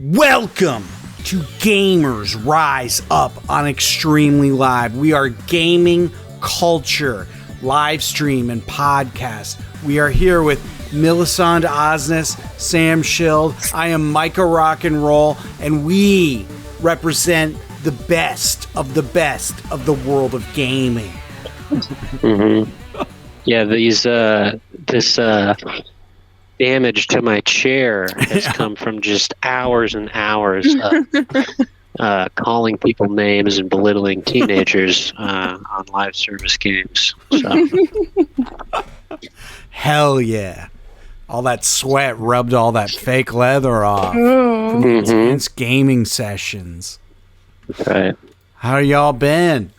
Welcome to Gamers Rise Up on Extremely Live. We are gaming culture, live stream, and podcast. We are here with Millicent Osnes, Sam Schild. I am Micah Rock and Roll, and we represent the best of the world of gaming. Yeah, this damage to my chair has come from just hours and hours of calling people names and belittling teenagers on live service games. So. Hell yeah. All that sweat rubbed all that fake leather off from the intense gaming sessions. Right. How y'all been?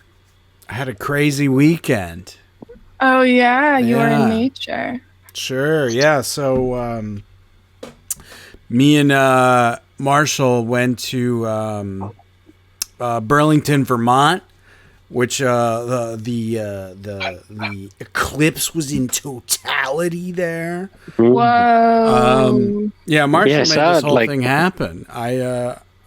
I had a crazy weekend. Oh, yeah, you were in nature. Sure, yeah. So me and Marshall went to Burlington, Vermont, which the eclipse was in totality there. Whoa. Yeah, Marshall made this whole thing happen.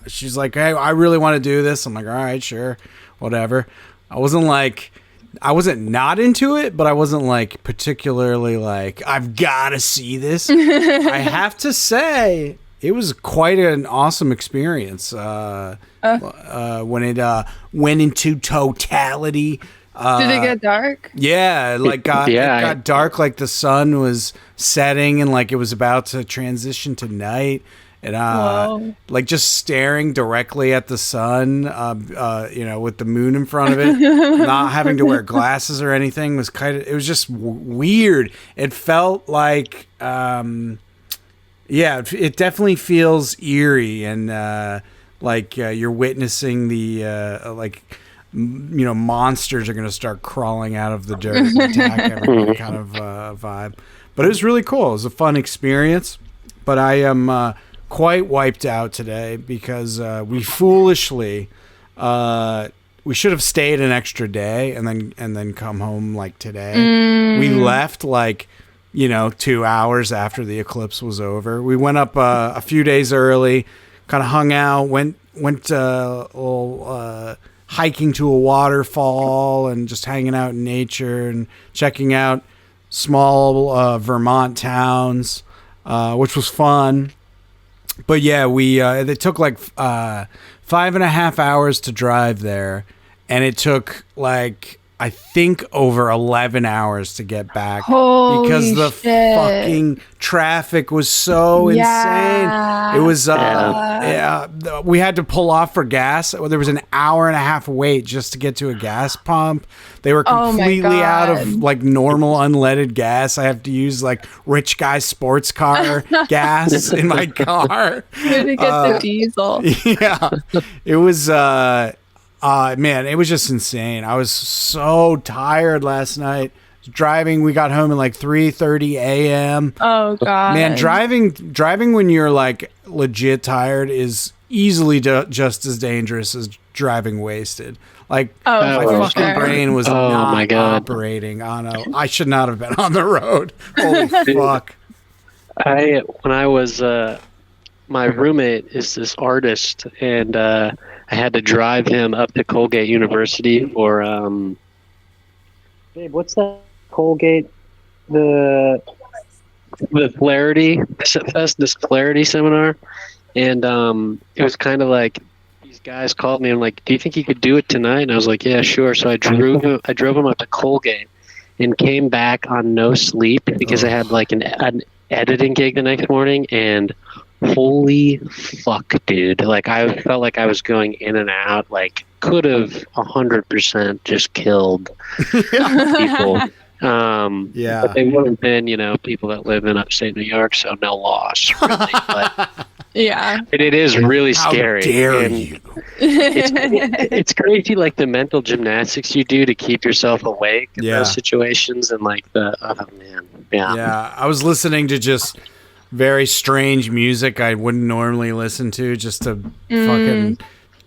She's like, hey, I really want to do this. I'm like, all right, sure, whatever. I wasn't not into it, but I wasn't like particularly like, I've got to see this. I have to say, it was quite an awesome experience when it went into totality. Did it get dark? Yeah, it got dark, like the sun was setting and like it was about to transition to night. And like just staring directly at the sun, with the moon in front of it, not having to wear glasses or anything it was just weird. It felt like, it definitely feels eerie and like you're witnessing the monsters are going to start crawling out of the dirt and attack everyone kind of vibe. But it was really cool. It was a fun experience. But I am quite wiped out today because we foolishly we should have stayed an extra day and then come home like today. We left 2 hours after the eclipse was over. We went up a few days early, kind of hung out, went a little hiking to a waterfall and just hanging out in nature and checking out small Vermont towns, which was fun. But yeah, it took like 5.5 hours to drive there, and it took I think over 11 hours to get back. Holy because the fucking traffic was so insane. It was we had to pull off for gas. There was an hour and a half wait just to get to a gas pump. They were completely out of normal unleaded gas. I have to use rich guy sports car gas in my car. To get the diesel. Yeah. It was man, it was just insane. I was so tired last night. Driving, we got home at 3:30 a.m. Oh god. Man, driving when you're legit tired is easily just as dangerous as driving wasted. My fucking brain was not operating on I should not have been on the road. Holy fuck. When I was my roommate is this artist, and I had to drive him up to Colgate University for babe, what's that? Colgate, the Clarity Fest, this Clarity seminar, and it was kind of like these guys called me and do you think you could do it tonight? And I was like, yeah, sure. So I drove him up to Colgate and came back on no sleep because I had an editing gig the next morning, and holy fuck, dude. I felt like I was going in and out, could have 100% just killed people. But they would have been, people that live in upstate New York, so no loss, really. But yeah. It is really scary. How dare you? It's crazy, the mental gymnastics you do to keep yourself awake in those situations, and oh man. Yeah, I was listening to just very strange music I wouldn't normally listen to just to fucking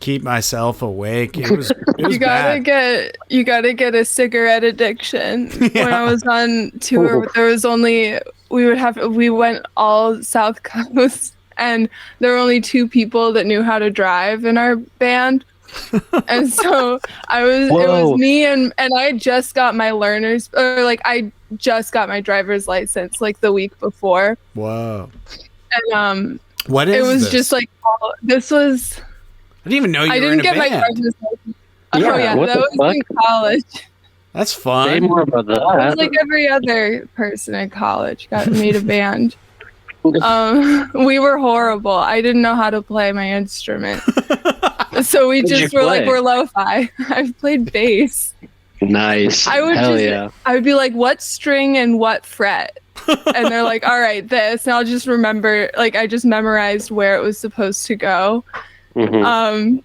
keep myself awake. It was you gotta get a cigarette addiction. Yeah. When I was on tour, there was only we went all South Coast and there were only 2 people that knew how to drive in our band. And so it was me and I just got my I just got my driver's license like the week before. Whoa. And what is it was this? just like this was I didn't even know you I were in didn't a get band. my driver's license. Yeah, Oh yeah, what that the was in college. That's fun. Say more about It was that. like every other person in college made a band. We were horrible. I didn't know how to play my instrument. So we What did just you were like, play? we're lo-fi. I've played bass. Nice. I would be like, what string and what fret? And they're like, all right, this. And I'll just remember, like, I just memorized where it was supposed to go. Mhm.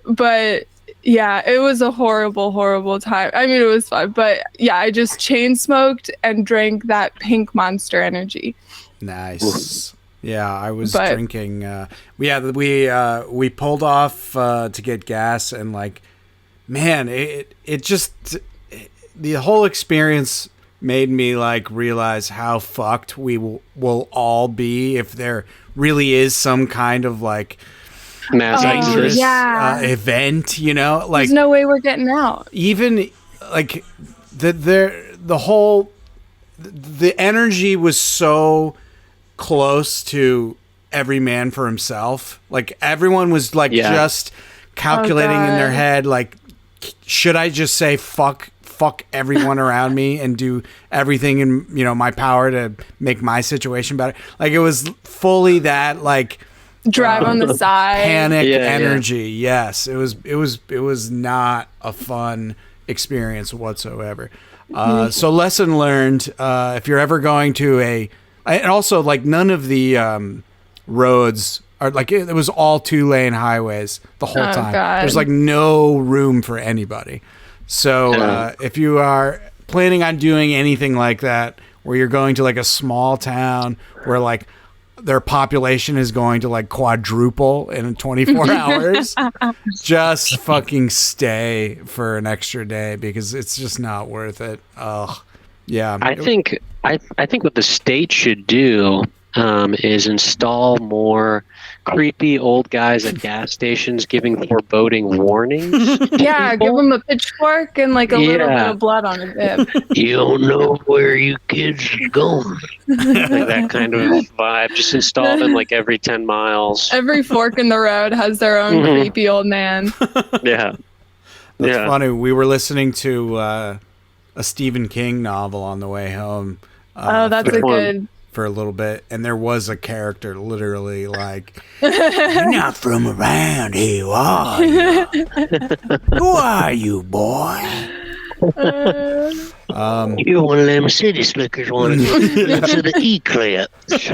But yeah, it was a horrible, horrible time. I mean, it was fun, but yeah, I just chain smoked and drank that pink Monster Energy. Nice. Yeah, I was drinking. We pulled off to get gas, and like, man, the whole experience made me like realize how fucked we will all be if there really is some kind of like Mass dangerous yeah. event. You know, like there's no way we're getting out. Even like the whole energy was so close to every man for himself. Like everyone was like just calculating in their head, like, should I just say fuck everyone around me and do everything in my power to make my situation better? Like it was fully that like drive on the side panic energy. Yes, it was not a fun experience whatsoever. So lesson learned, if you're ever going to and also like none of the roads are like, it was all 2-lane highways the whole time. God. There's like no room for anybody. So if you are planning on doing anything like that, where you're going to like a small town where like their population is going to like quadruple in 24 hours, just fucking stay for an extra day because it's just not worth it. Oh, yeah. I think what the state should do is install more creepy old guys at gas stations giving foreboding warnings. Yeah, give them a pitchfork and like a little bit of blood on a bib. You don't know where you kids are going. Like that kind of vibe. Just install them like every 10 miles. Every fork in the road has their own creepy old man. Yeah. That's funny. We were listening to a Stephen King novel on the way home. That's a good... For a little bit, and there was a character literally like, "You're not from around here, are you? Who are you, boy?" You're one of them city slickers wanting to the eclipse.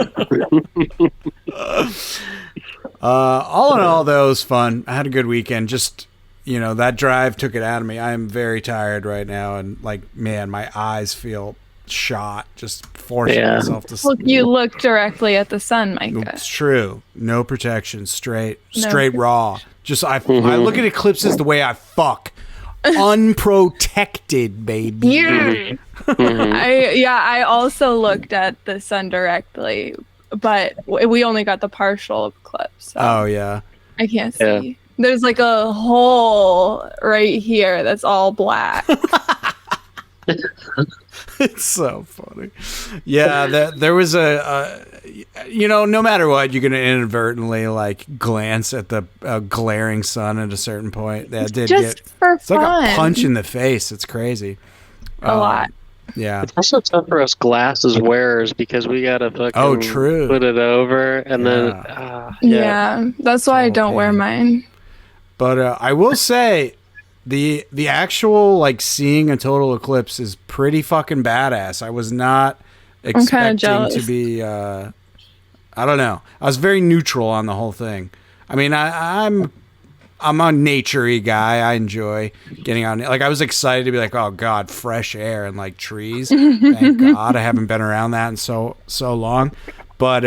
All in all, though, it was fun. I had a good weekend. Just that drive took it out of me. I am very tired right now, and like, man, my eyes feel shot just forcing myself to sleep. Look, you look directly at the sun, Micah. It's true. No protection. Straight raw. Just I look at eclipses the way I fuck. Unprotected, baby. Yeah. I also looked at the sun directly, but we only got the partial eclipse. So oh yeah. I can't see. Yeah. There's like a hole right here that's all black. It's so funny. Yeah, there was no matter what, you're going to inadvertently like glance at the glaring sun at a certain point. That did just for it's fun. Like a punch in the face. It's crazy. A lot. Yeah. It's also tough for us glasses wearers because we got to fucking put it over and then... yeah, that's why I don't wear mine. But I will say... The actual like seeing a total eclipse is pretty fucking badass. I was not expecting to be I don't know. I was very neutral on the whole thing. I mean, I'm a nature-y guy. I enjoy getting out. Like I was excited to be like, oh god, fresh air and like trees. Thank God I haven't been around that in so long. But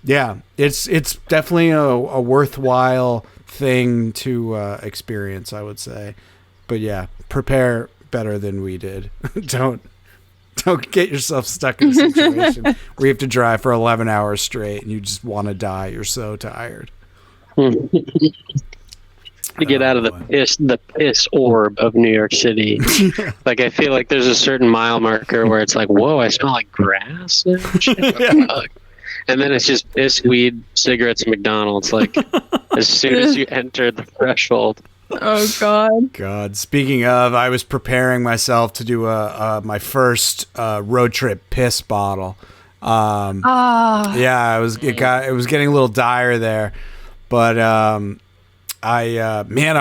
yeah, it's definitely a worthwhile thing to experience, I would say. But yeah, prepare better than we did. Don't Don't get yourself stuck in a situation where you have to drive for 11 hours straight and you just want to die. You're so tired. To get out of the piss orb of New York City. Like, I feel like there's a certain mile marker where it's like, whoa, I smell like grass and shit. And then it's just piss, weed, cigarettes, and McDonald's. Like, as soon as you enter the threshold. Oh, God. God. Speaking of, I was preparing myself to do my first road trip piss bottle. Yeah, it was getting a little dire there. But I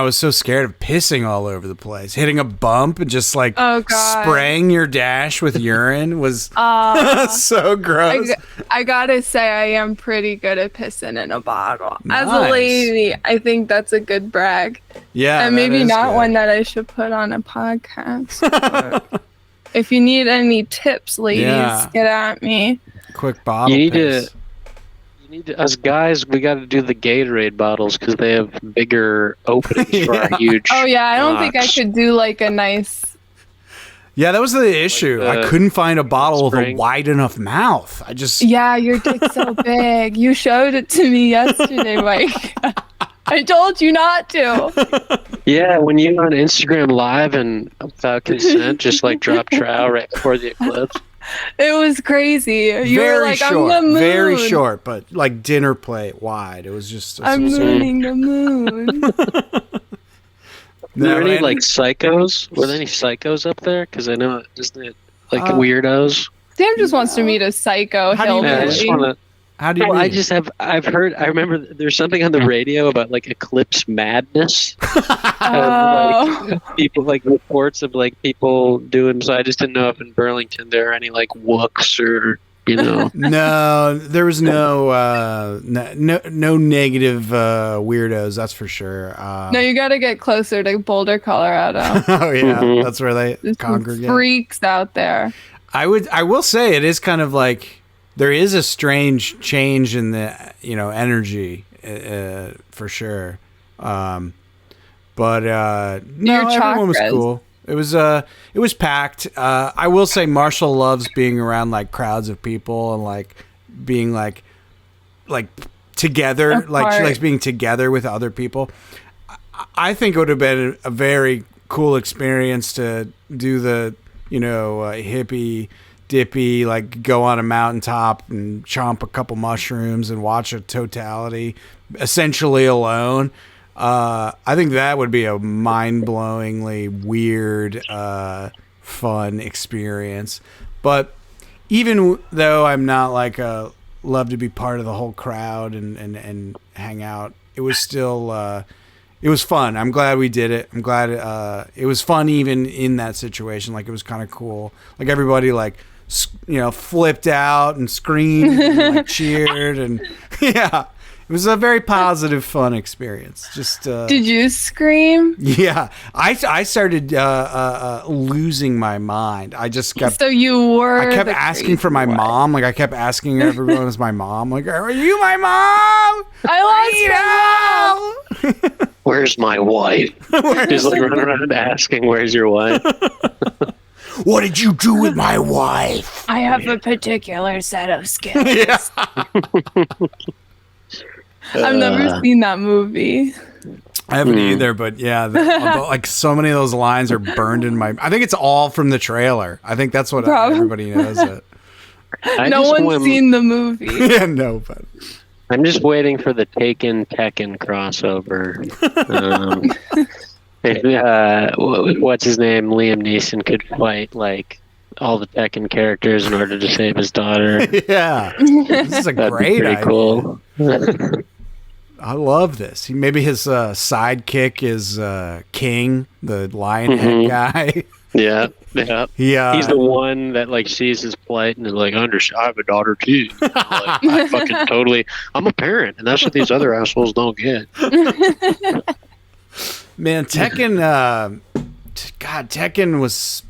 was so scared of pissing all over the place. Hitting a bump and just like spraying your dash with urine was so gross. I gotta say, I am pretty good at pissing in a bottle. Nice. As a lady, I think that's a good brag. Yeah, and maybe not one that I should put on a podcast. If you need any tips, ladies, get at me. Quick bottle piss. Us guys, we got to do the Gatorade bottles because they have bigger openings for our huge. Oh yeah, I don't think I could do like a nice. Yeah, that was the issue. I couldn't find a bottle with a wide enough mouth. Yeah, your dick's so big. You showed it to me yesterday, Mike. I told you not to. Yeah, when you on Instagram Live and without consent, just like drop trow right before the eclipse. It was crazy. You were like, short, I'm the moon. Very short, but like dinner plate wide. It was just. I'm mooning the moon. Were there any like psychos? Were there any psychos up there? Because I know, isn't it like weirdos? Sam just wants to meet a psycho hillbilly. How do you? I've heard. I remember there's something on the radio about like eclipse madness. Like, people like reports of like people doing. So I just didn't know if in Burlington there are any like wooks or No, there was no negative weirdos. That's for sure. No, you got to get closer to Boulder, Colorado. Oh yeah, that's where they congregate. Freaks out there. I will say it is kind of like. There is a strange change in the energy for sure, but everyone was cool. It was packed. I will say Marshall loves being around like crowds of people and like being like together. Like she likes being together with other people. I think it would have been a very cool experience to do the hippie dippy, like go on a mountaintop and chomp a couple mushrooms and watch a totality essentially alone. I think that would be a mind-blowingly weird, fun experience. But even though I'm not like love to be part of the whole crowd and hang out, it was still it was fun. I'm glad we did it. I'm glad it was fun even in that situation. Like it was kind of cool. Like everybody like flipped out and screamed and like cheered and yeah, it was a very positive, fun experience. Just did you scream? Yeah, I started losing my mind. I just kept. So you were. I kept asking for my mom. Like I kept asking everyone as my mom. Like, are you my mom? I lost my mom. Where's my wife? Just like running around asking, "Where's your wife?" What did you do with my wife? I have a particular set of skills. Yeah. I've never seen that movie. I haven't either, but yeah, like so many of those lines are burned in my. I think it's all from the trailer. I think that's what everybody knows it. No one's seen the movie. Yeah, no, but I'm just waiting for the Taken Tekken crossover. What's his name? Liam Neeson could fight like all the Tekken characters in order to save his daughter. Yeah, this is a great idea. Cool. I love this. Maybe his sidekick is King, the Lionhead guy. Yeah. He's the Uh, one that like sees his plight and is like, I have a daughter too. I fucking totally. I'm a parent, and that's what these other assholes don't get. Man, Tekken. God, Tekken was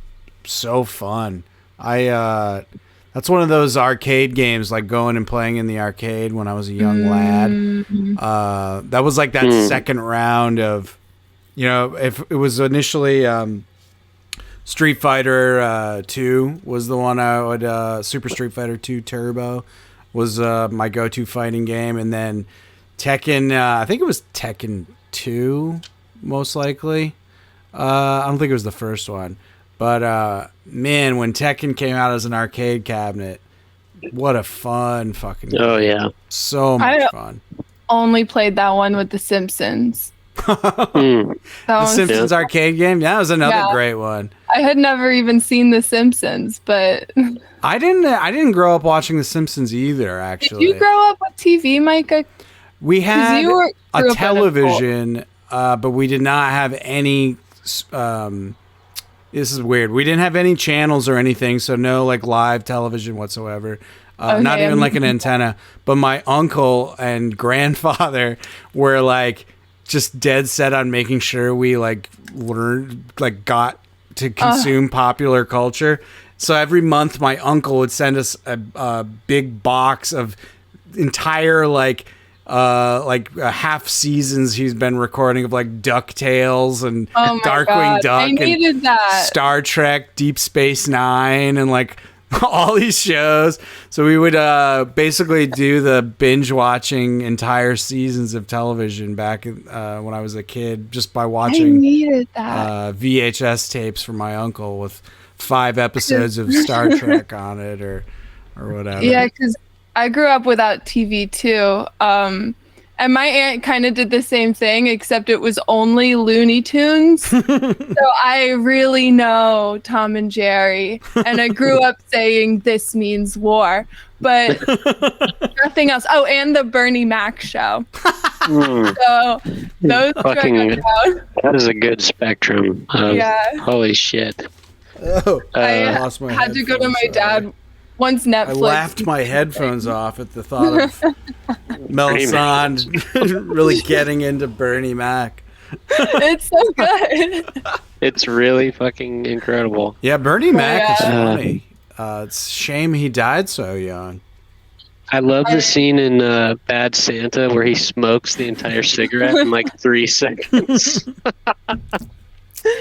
so fun. That's one of those arcade games, like going and playing in the arcade when I was a young lad. That was like that second round of, if it was initially Street Fighter 2 was the one I would. Super Street Fighter 2 Turbo was my go-to fighting game, and then Tekken. I think it was Tekken 2, most likely. I don't think it was the first one, but man, when Tekken came out as an arcade cabinet, what a fun fucking game. Oh yeah, so much fun. Only played that one with The Simpsons. The Simpsons arcade game, that was another great one. I had never even seen The Simpsons, but I didn't grow up watching The Simpsons either. Actually, did you grow up with TV, Micah? We had a television, but we did not have any. This is weird. We didn't have any channels or anything, so no like live television whatsoever. Not even like an antenna. But my uncle and grandfather were like just dead set on making sure we like learned, like got to consume popular culture. So every month, my uncle would send us a big box of entire like half seasons he's been recording of like DuckTales and Darkwing Duck and Star Trek, Deep Space Nine, and like all these shows. So we would basically do the binge watching entire seasons of television back when I was a kid, just by watching VHS tapes from my uncle with 5 episodes of Star Trek on it or whatever. Yeah, because I grew up without TV too. And my aunt kind of did the same thing, except it was only Looney Tunes. So I really know Tom and Jerry. And I grew up saying this means war, but nothing else. Oh, and the Bernie Mac show. So those that is a good spectrum. Holy shit. I lost my had to go to my dad. Once Netflix. I laughed my headphones off at the thought of Melisande really getting into Bernie Mac. It's so good. It's really fucking incredible. Yeah, Bernie Mac is funny. It's a shame he died so young. I love the scene in Bad Santa where he smokes the entire cigarette in like 3 seconds.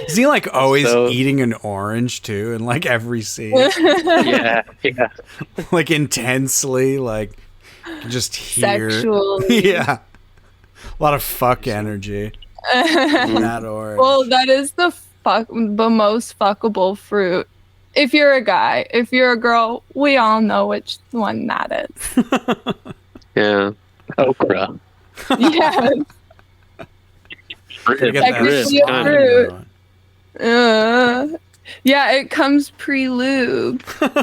Is he like always eating an orange too in like every scene? Yeah. Like intensely, like just here. Sexually. Yeah. A lot of fuck energy. In that orange. Well, that is the most fuckable fruit. If you're a guy, if you're a girl, we all know which one that is. Yeah. Okra. Yes. Fruit. Yeah, it comes pre-lube. Get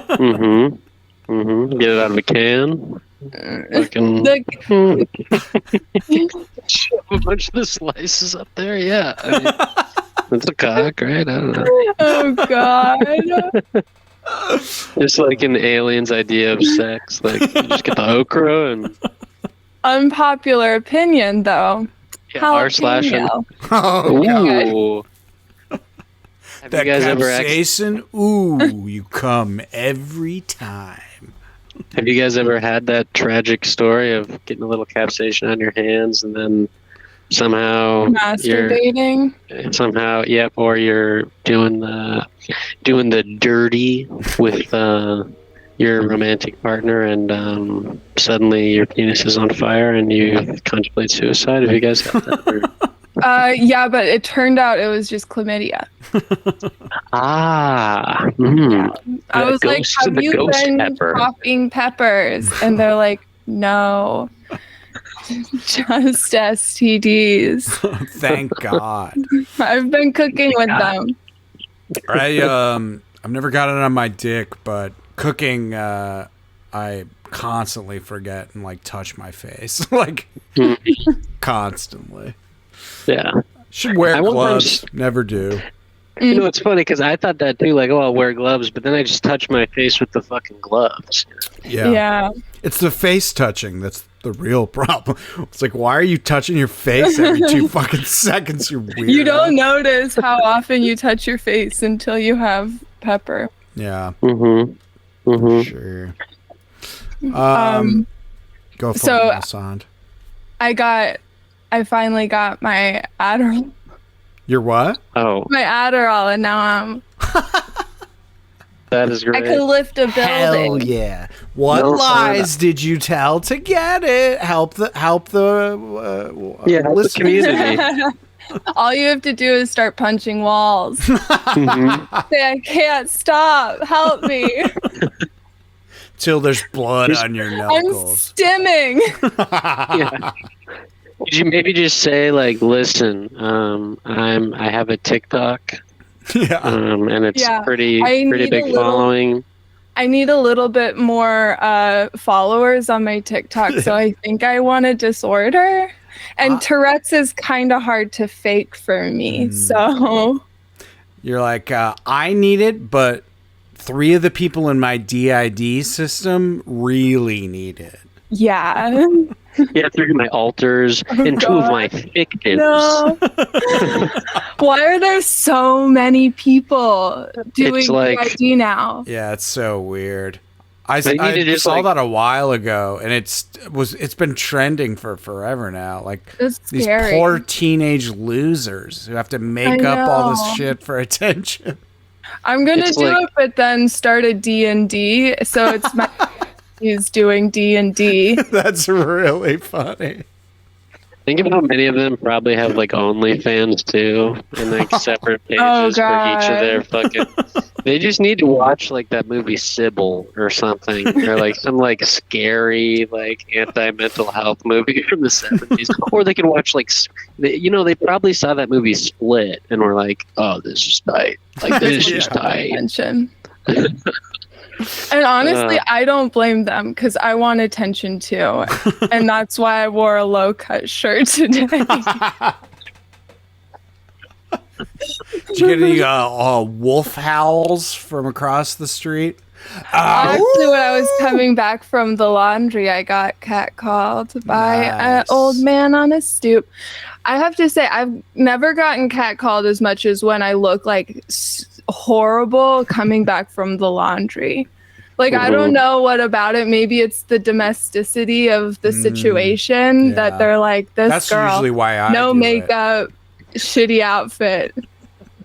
it out of a can. Fucking shove a bunch of the slices up there. Yeah, I mean, that's a cock, right? I don't know. Oh God. It's like an alien's idea of sex. Like you just get the okra and. Unpopular opinion, though. Yeah, r/. Oh, ooh. Have that you guys ever capsaicin? Ooh, you come every time. Have you guys ever had that tragic story of getting a little capsaicin on your hands and then somehow masturbating? Or you're doing the dirty with your romantic partner and suddenly your penis is on fire and you contemplate suicide? Have you guys had that? Yeah, but it turned out it was just chlamydia. I was like, have you been popping peppers? And they're like, no, just STDs. Thank God. I've been cooking with them. I've never got it on my dick, but cooking, I constantly forget and like touch my face, like constantly. Yeah. Should wear gloves. Never do. You know, it's funny because I thought that too, like, oh, I'll wear gloves, but then I just touch my face with the fucking gloves. Yeah. It's the face touching that's the real problem. It's like, why are you touching your face every 2 fucking seconds? You're weird. You don't notice how often you touch your face until you have pepper. Yeah. Sure. Go for it, Melisande. I finally got my Adderall. Your what? Oh. My Adderall, and now I'm That is great. I could lift a building. Hell yeah! What No lies did you tell to get it? Help the help the listeners. community. All you have to do is start punching walls. Mhm. Say, I can't stop. Help me. Till there's blood on your I'm knuckles. stimming. Yeah. Could you maybe just say like, listen, I have a TikTok, Yeah. and it's Yeah, pretty I need big a little- following. I need a little bit more followers on my TikTok, so I think I want a disorder. And Tourette's is kind of hard to fake for me, so... You're like, I need it, but 3 of the people in my DID system really need it. Yeah. Yeah, 3 of my alters and 2 of my victims. No. Why are there so many people doing It's like- DID now? Yeah, it's so weird. I They need to just, saw like- that a while ago, and it's been trending for forever now. Like It's these scary. poor teenage losers who have to make up all this know. shit for attention. I'm gonna It's do like- it, but then start a D&D, so it's my he's doing D&D. That's really funny. Think of how many of them probably have like OnlyFans too, and like separate pages for each God. of their fucking. They just need to watch like that movie Sybil or something, or like some like scary like anti-mental health movie from the 70s, or they can watch like they probably saw that movie Split and were like, oh, this is tight, like this is just tight. Attention. And honestly, I don't blame them because I want attention too. And that's why I wore a low cut shirt today. Did you get any wolf howls from across the street? Actually, when I was coming back from the laundry, I got catcalled by an Nice. old man on a stoop. I have to say, I've never gotten catcalled as much as when I look like horrible coming back from the laundry. Like, I don't know what about it. Maybe it's the domesticity of the situation yeah. that they're like, this That's girl, usually why I no do it. makeup, shitty outfit.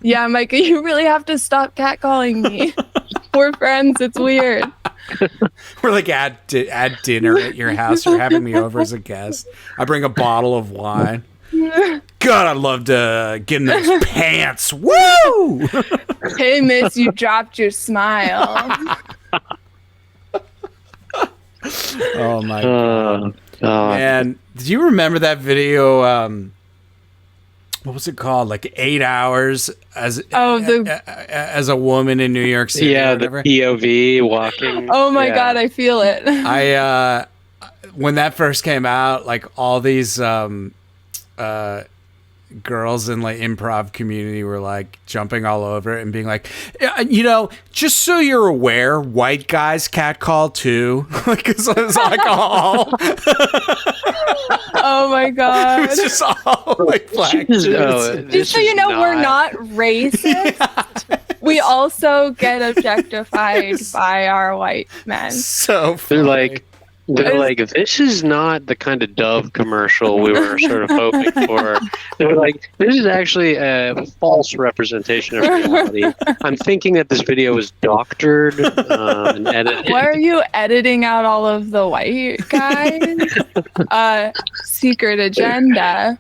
Yeah, Micah, you really have to stop catcalling me. We're friends. It's weird. We're like at dinner at your house. You're having me over as a guest. I bring a bottle of wine. God, I'd love to get in those pants. Woo! Hey, miss, you dropped your smile. Oh my god. God. Man, do you remember that video? What was it called? Like 8 hours as as a woman in New York City. Yeah, or the whatever. POV walking. Oh my Yeah. god, I feel it. I when that first came out, like all these girls in like improv community were like jumping all over it and being like, just so you're aware, white guys catcall too, because it was like all Oh my it god. was just all like black dudes. Just so you know, we're not racist. We also get objectified by our white men. So funny. They're like, this is not the kind of Dove commercial we were sort of hoping for. They're like, this is actually a false representation of reality. I'm thinking that this video was doctored and edited. Why are you editing out all of the white guys? Secret agenda.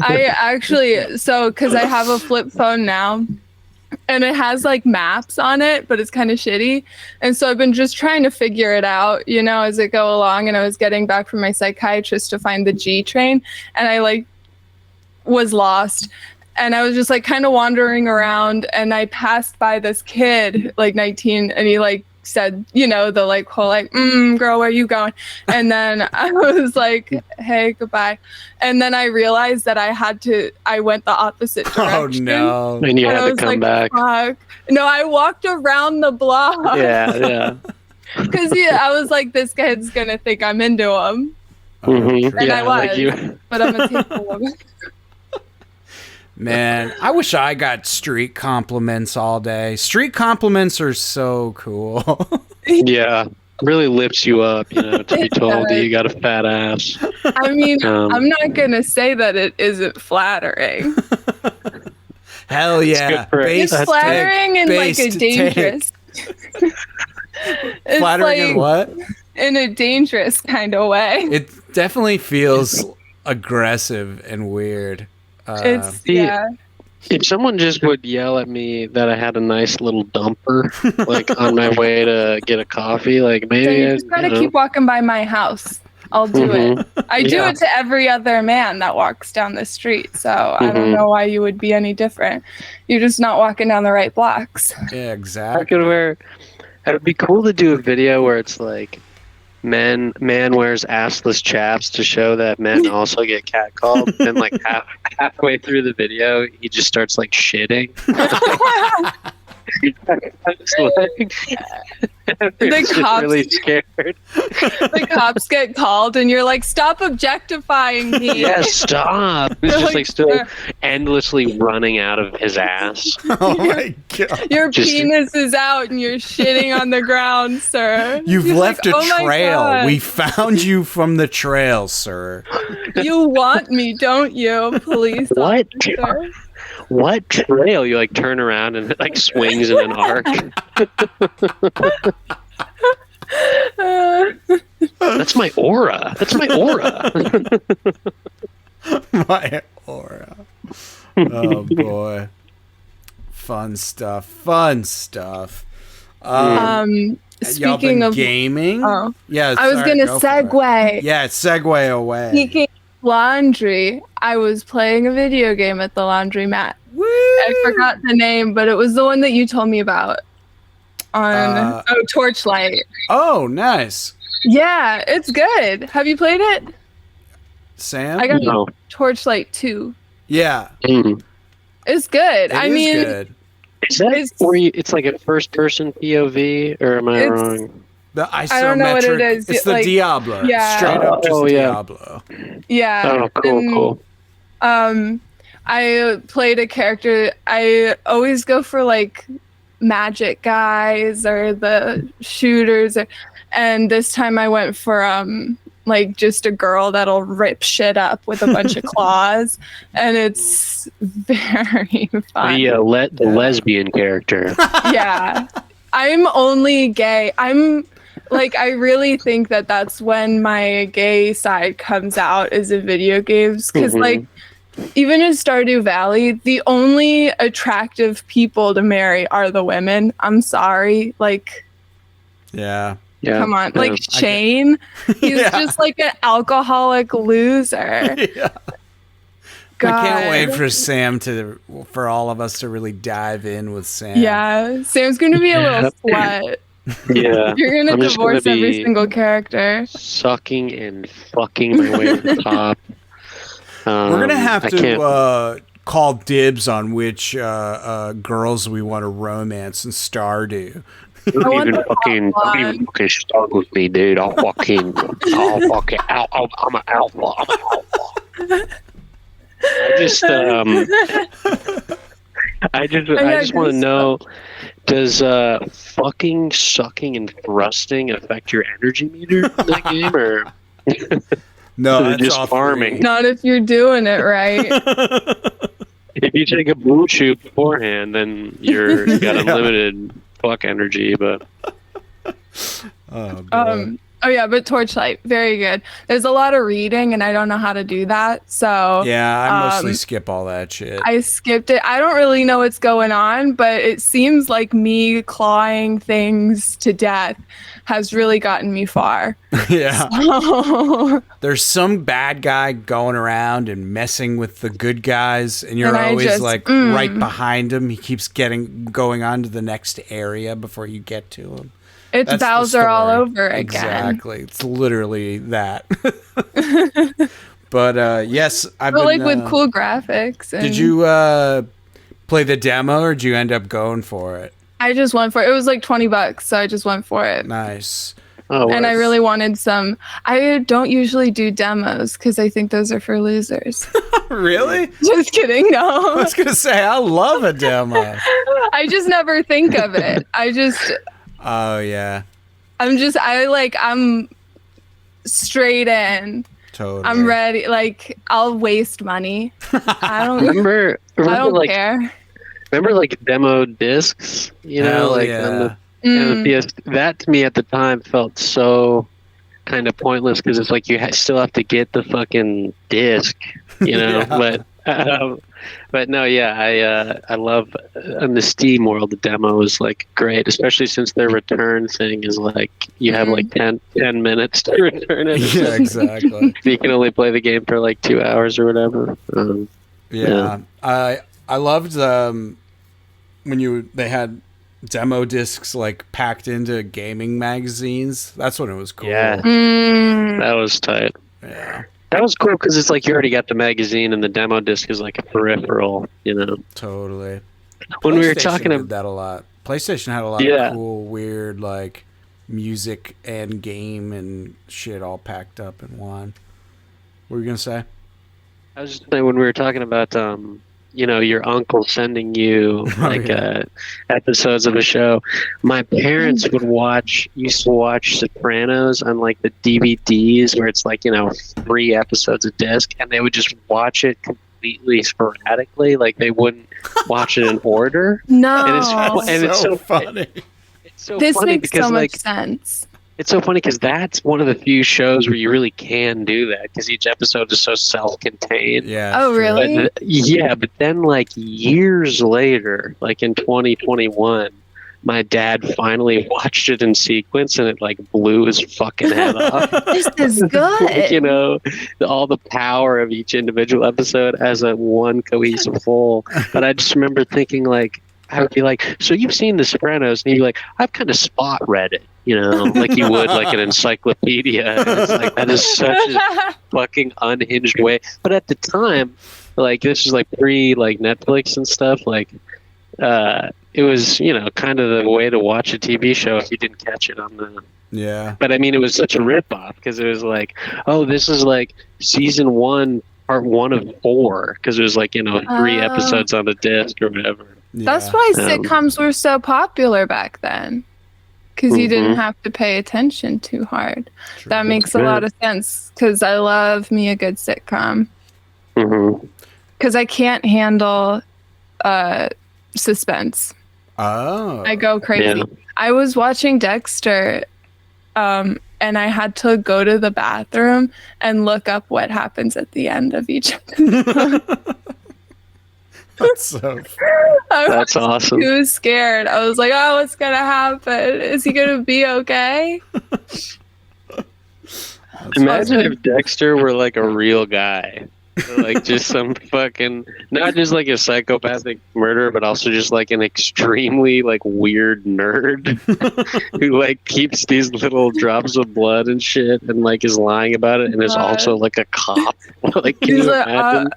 I actually, because I have a flip phone now. And it has like maps on it, but it's kind of shitty. And so I've been just trying to figure it out, as it go along. And I was getting back from my psychiatrist to find the G train. And I like was lost. And I was just like kind of wandering around. And I passed by this kid, like 19, and he like said, the like whole like, girl, where are you going? And then I was like, hey, goodbye. And then I realized that I went the opposite direction. Oh no. And you And had I to was come like, back. fuck. No, I walked around the block. Yeah. Because I was like, this kid's going to think I'm into him. Mm-hmm. And Yeah, I like was. you. But I'm a typical woman. Man, I wish I got street compliments all day. Street compliments are so cool. Yeah. Really lifts you up, to be told that you got a fat ass. I mean, I'm not going to say that it isn't flattering. Hell yeah. It's flattering and like a dangerous. Flattering and what? In a dangerous kind of way. It definitely feels aggressive and weird. If someone just would yell at me that I had a nice little dumper, like on my way to get a coffee, like maybe so you just gotta keep walking by my house. I'll do it. I do it to every other man that walks down the street. So I don't know why you would be any different. You're just not walking down the right blocks. Yeah, exactly. It'd be cool to do a video where it's like man wears assless chaps to show that men also get catcalled, and like halfway through the video he just starts like shitting. The cops really scared. The cops get called and you're like, stop objectifying me. Yeah, stop. It's just like still endlessly running out of his ass. Oh my god. Your penis is out and you're shitting on the ground, sir. You've left like, a trail. We found you from the trail, sir. You want me, don't you, police officer? What trail? You like turn around and it like swings in an arc. That's my aura. My aura. Oh boy. Fun stuff. Speaking of gaming, yeah, I was gonna segue. Yeah, segue away. Speaking of laundry, I was playing a video game at the laundromat. Woo! I forgot the name, but it was the one that you told me about on Torchlight. Oh, nice. Yeah, it's good. Have you played it? Sam? I got Torchlight 2. Yeah. It's good. It is good. Is that where it's like a first-person POV, or am I wrong? The isometric. I don't know what it is. It's the like, Diablo. Yeah. Straight up just Diablo. Yeah. Oh, cool. I played a character. I always go for like magic guys or the shooters, and this time I went for like just a girl that'll rip shit up with a bunch of claws, and it's very fun. The lesbian character. Yeah. I'm only gay. I'm like, I really think that that's when my gay side comes out is in video games, because like even in Stardew Valley, the only attractive people to marry are the women. I'm sorry, like come on, like Shane, he's just like an alcoholic loser. God. I can't wait for all of us to really dive in with Sam. Yeah, Sam's gonna be a little slut. Yeah, you're gonna divorce every single character. Sucking and fucking my way to the top. We're gonna have to call dibs on which girls we want to romance in Stardew. Don't even fucking start with me, dude. I'm an alpha. I just want to know, does fucking, sucking, and thrusting affect your energy meter in that game, or no? That's just farming. Not if you're doing it right. If you take a blue chew beforehand, then you got unlimited fuck energy. But oh boy. Oh yeah, but Torchlight, very good. There's a lot of reading, and I don't know how to do that. So yeah, I mostly skip all that shit. I skipped it. I don't really know what's going on, but it seems like me clawing things to death has really gotten me far. Yeah. So, there's some bad guy going around and messing with the good guys, and you're always right behind him. He keeps going on to the next area before you get to him. It's Bowser all over again. Exactly. It's literally that. But yes, I've been, like with cool graphics. Did you play the demo, or did you end up going for it? I just went for it. It was like $20, so I just went for it. Nice. And I really wanted some. I don't usually do demos because I think those are for losers. Really? Just kidding. No. I was gonna say I love a demo. I just never think of it. Oh yeah. I'm straight in. Totally. I'm ready. Like, I'll waste money. I don't remember I don't like care. remember like demo discs, you know, Hell like yeah. on the, and the PS. That to me at the time felt so kind of pointless because it's like you still have to get the fucking disc, you know. But no, yeah, I love in the Steam world the demo is like great, especially since their return thing is like you have like 10 minutes to return it. Yeah, exactly. You can only play the game for like 2 hours or whatever. Yeah. I loved when they had demo discs like packed into gaming magazines. That's when it was cool. Yeah, that was tight. Yeah. That was cool because it's like you already got the magazine and the demo disc is like a peripheral, you know. Totally. When we were PlayStation talking did that a lot. PlayStation had a lot of cool, weird, like music and game and shit all packed up in one. What were you gonna say? I was just saying when we were talking about you know, your uncle sending you like episodes of a show. My parents used to watch Sopranos on like the DVDs where it's like, you know, 3 episodes a disc, and they would just watch it completely sporadically. Like they wouldn't watch it in order. No, it's so funny. It's so this funny makes because so much like sense. it's so funny because that's one of the few shows where you really can do that because each episode is so self-contained. Yeah. Oh, really? But then like years later, like in 2021, my dad finally watched it in sequence and it like blew his fucking head off. This is good. You know, all the power of each individual episode as a one cohesive whole. But I just remember thinking like, I would be like, so you've seen The Sopranos? And he'd be like, I've kind of spot read it, you know, like you would like an encyclopedia. And it's like, that is such a fucking unhinged way. But at the time, like this is like pre like Netflix and stuff, like it was, you know, kind of the way to watch a TV show if you didn't catch it on the... Yeah. But I mean, it was such a ripoff because it was like, oh, this is like season 1, part 1 of 4, because it was like, you know, 3 episodes on the disc or whatever. Yeah. That's why sitcoms were so popular back then, because you didn't have to pay attention too hard. True. That makes a lot of sense, because I love me a good sitcom. Because I can't handle suspense. Oh. I go crazy. Yeah. I was watching Dexter, and I had to go to the bathroom and look up what happens at the end of each episode. That's so That's awesome. Too scared. I was like, oh, what's gonna happen? Is he gonna be okay? Imagine if Dexter were like a real guy. Or, like just some fucking, not just like a psychopathic murderer, but also just like an extremely like weird nerd who like keeps these little drops of blood and shit and like is lying about it and is also like a cop. Like, can He's you like, imagine?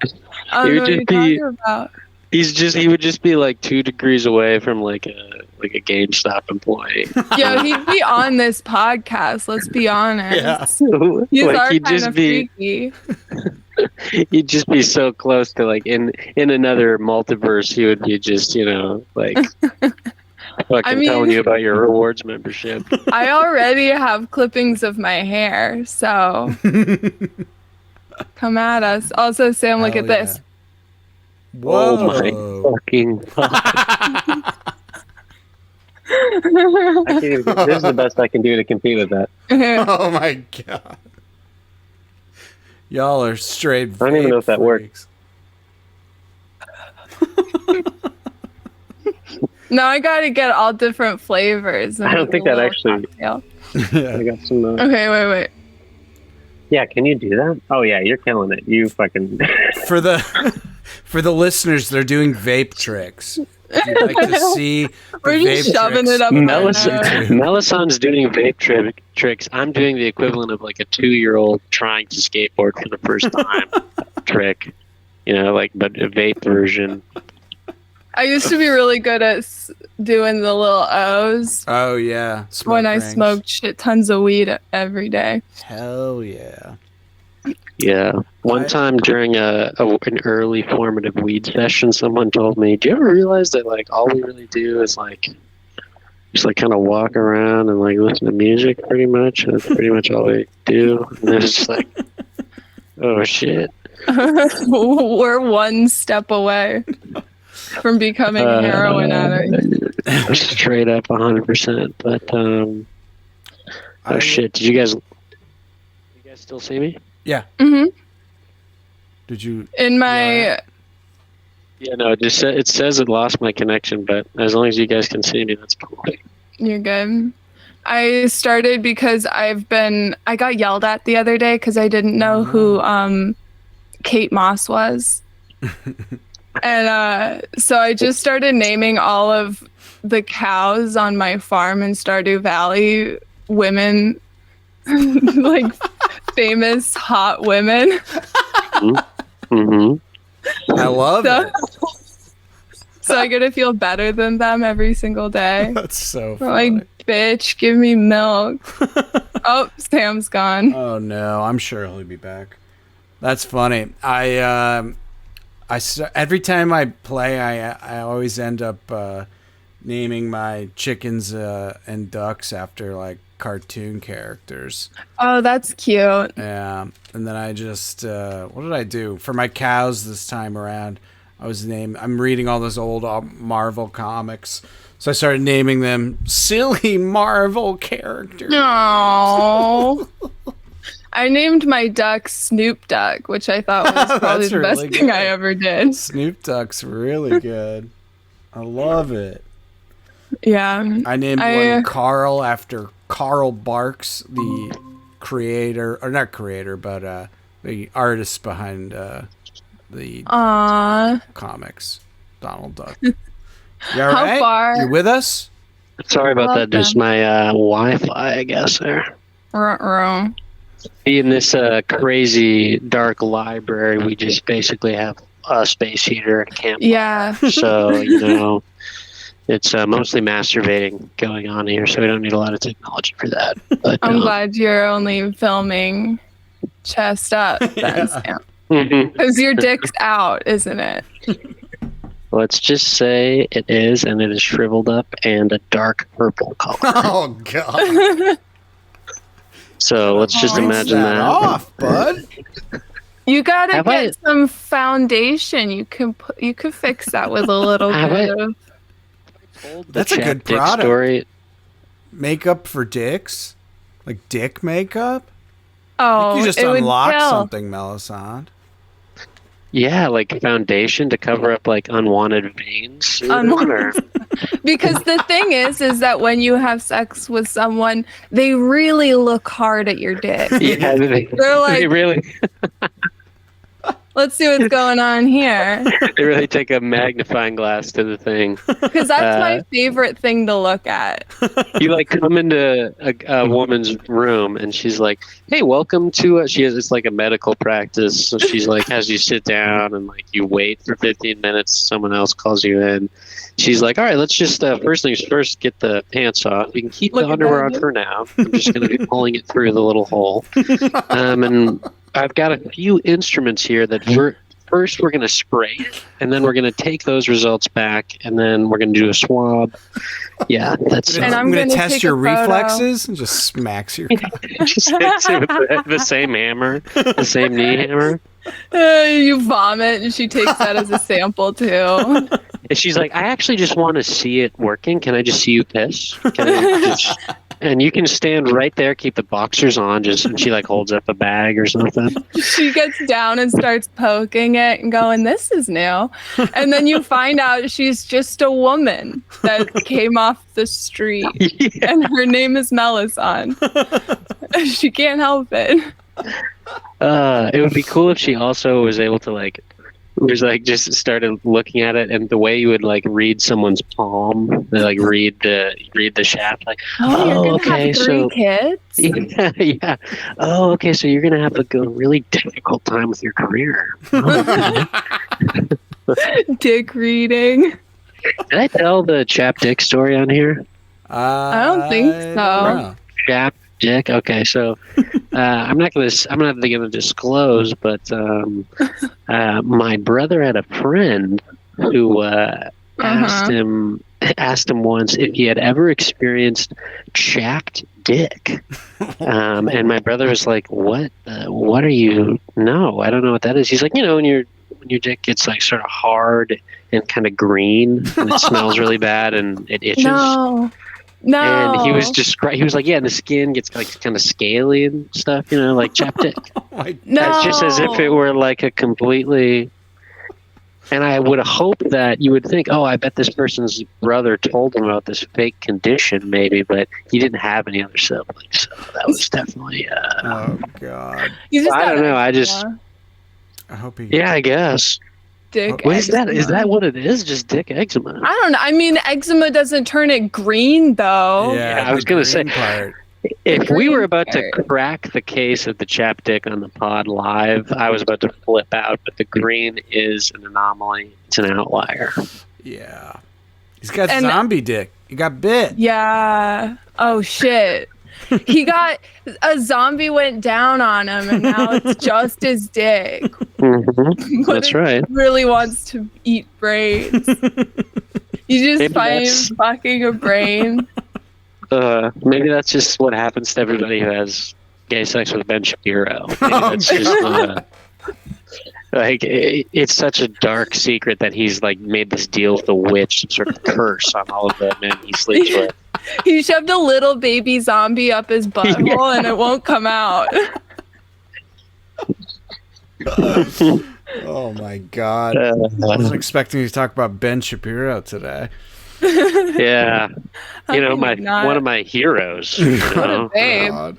I don't know what you're talking about. He would just be like 2 degrees away from like a GameStop employee. Yo, he'd be on this podcast. Let's be honest. Yeah. He's Like, our he'd kind just of be- freaky. He'd just be so close to like in another multiverse. He would be just, you know, like fucking telling you about your rewards membership. I already have clippings of my hair, so come at us. Also, Sam, look Hell at this. Whoa. Oh my fucking God. I can't even, this is the best I can do to compete with that. Oh my god. Y'all are straight. I don't even know if that works. Now I gotta get all different flavors. I don't think that actually. Cocktail. Yeah. I got some. Okay, wait. Yeah, can you do that? Oh yeah, you're killing it. You fucking. For the listeners, they're doing vape tricks. If you'd like to see the We're just vape shoving tricks, it up our nose. Melison's doing vape tricks. I'm doing the equivalent of like a 2-year-old trying to skateboard for the first time trick. You know, like, but a vape version. I used to be really good at doing the little O's Oh yeah. Smoke when I rings. smoked shit tons of weed every day. Hell yeah. Yeah. One time during an early formative weed session, someone told me, "Do you ever realize that like all we really do is like just like kind of walk around and like listen to music pretty much? That's pretty much all we do." And it's just like, oh shit. We're one step away. from becoming a heroin addict. Straight up 100%. But oh shit! Did you guys still see me? Yeah. Mm-hmm. Did you? In my. Yeah, no. It says it lost my connection, but as long as you guys can see me, that's cool. You're good. I started because I got yelled at the other day because I didn't know who Kate Moss was. And so I just started naming all of the cows on my farm in Stardew Valley women, like famous hot women. Mm-hmm. I love it. So I get to feel better than them every single day. That's so funny. Like, bitch, give me milk. Oh, Sam's gone. Oh no, I'm sure he'll be back. That's funny. Every time I play, I always end up naming my chickens and ducks after like cartoon characters. Oh, that's cute. Yeah, and then I just what did I do for my cows this time around? I'm reading all those old Marvel comics, so I started naming them silly Marvel characters. No. I named my duck Snoop Duck, which I thought was probably the best thing I ever did. Snoop Duck's really good. I love it. Yeah. I named one Carl after Carl Barks, the creator, or not creator, but the artist behind the comics, Donald Duck. You all right? How far? You with us? Sorry about that. Just my Wi-Fi, I guess, there. Ruh-roh. In this crazy dark library, we just basically have a space heater and a campfire. Yeah. So, it's mostly masturbating going on here, so we don't need a lot of technology for that. But, I'm glad you're only filming chest up, then, Sam. Because your dick's out, isn't it? Let's just say it is, and it is shriveled up and a dark purple color. Oh, God. So let's just imagine that. Off, bud. You gotta get some foundation. You could fix that with a little bit of. That's a good product. Story. Makeup for dicks, like dick makeup. Oh, you just unlocked something, Melisande. Yeah, like foundation to cover up like unwanted veins. Because the thing is that when you have sex with someone, they really look hard at your dick. Yeah, they're like, they really. Let's see what's going on here. They really take a magnifying glass to the thing. Because that's my favorite thing to look at. You like come into a woman's room and she's like, "Hey, welcome to." It's like a medical practice. So she's like, has you sit down and like you wait for 15 minutes. Someone else calls you in. She's like, "All right, let's just first things first, get the pants off. You can keep the underwear on for now. I'm just going to be pulling it through the little hole." And I've got a few instruments here that first we're going to spray it, and then we're going to take those results back, and then we're going to do a swab. Yeah, that's. And I'm going to test your reflexes and just smacks your. Just hits it with the same hammer, the same knee hammer. You vomit, and she takes that as a sample too. And she's like, "I actually just want to see it working. Can I just see you piss? And you can stand right there, keep the boxers on, and she like holds up a bag or something." She gets down and starts poking it and going, "This is new." And then you find out she's just a woman that came off the street, and her name is Melisande. She can't help it. It would be cool if she also was able to just started looking at it, and the way you would like read someone's palm, like read the shaft, like, you're gonna have three kids? Yeah. Oh, okay, so you're gonna have a really difficult time with your career. Dick reading. Did I tell the chap dick story on here? I don't think so. Chap dick. Okay, so I'm not gonna disclose, but my brother had a friend who asked him once if he had ever experienced chapped dick, and my brother was like, "What? What are you? No, I don't know what that is." He's like, when you're when your dick gets like sort of hard and kind of green, and it smells really bad and it itches. No. And he was like, yeah, the skin gets like kind of scaly and stuff, like chapstick. It's just as if it were like a completely. And I would hope that you would think, oh, I bet this person's brother told him about this fake condition, maybe, but he didn't have any other siblings, so that was definitely. Oh God! I don't know. I hope he. Yeah, I guess. Dick. What is that? Is that what it is? Just dick eczema? I don't know. I mean, eczema doesn't turn it green, though. Yeah, I was gonna say. Part. If we were about to crack the case of the chapstick on the pod live, I was about to flip out, but the green is an anomaly. It's an outlier. Yeah. He's got zombie dick. He got bit. Yeah. Oh, shit. A zombie went down on him, and now it's just his dick. Mm-hmm. That's right. Really wants to eat brains. You just find him fucking a brain. Maybe that's just what happens to everybody who has gay sex with Ben Shapiro. Maybe that's just like it's such a dark secret that he's like made this deal with the witch, some sort of curse on all of the men he sleeps with. He shoved a little baby zombie up his butthole and it won't come out. Oh my God! I wasn't expecting you to talk about Ben Shapiro today. Yeah, one of my heroes. What a babe.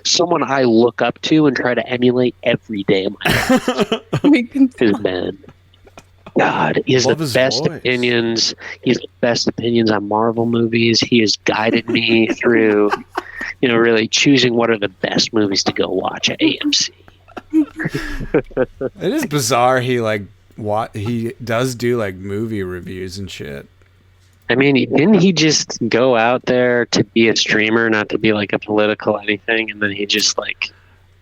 Someone I look up to and try to emulate every day of my life is Ben. God, he has the best opinions. He has the best opinions on Marvel movies. He has guided me through, really choosing what are the best movies to go watch at AMC. It is bizarre. He does do like movie reviews and shit. I mean, didn't he just go out there to be a streamer, not to be like a political anything, and then he just like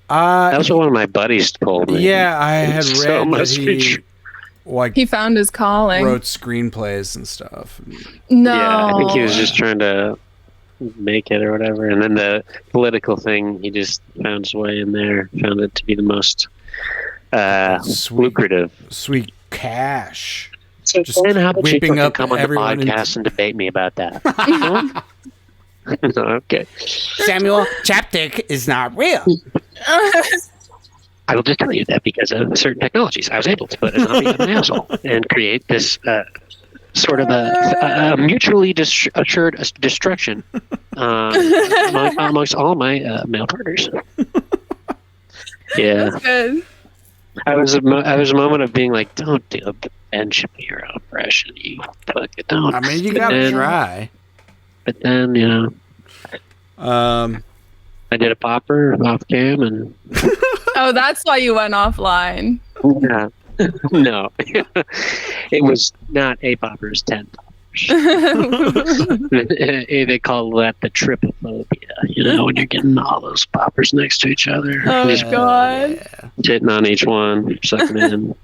that was what one of my buddies told me. Yeah, I had read that he found his calling. Wrote screenplays and stuff. No. Yeah, I think he was just trying to make it or whatever, and then the political thing, he just found his way in there, found it to be the most lucrative. Sweet cash. So just Ben, how about you come on the podcast and debate me about that? Okay. Samuel, chapstick is not real. I will just tell you that because of certain technologies, I was able to put a zombie in my asshole and create this sort of a mutually assured destruction amongst all my male partners. Yeah. That's good. I was a moment of being like, don't do a Ben Shapiro impression, you fucking don't. I mean, you gotta try. But then, I did a popper off cam and. Oh, that's why you went offline. Yeah. No. It was not a popper, it was 10 poppers. They call that the trypophobia, when you're getting all those poppers next to each other. Oh, God. Yeah. Sitting on each one, sucking in.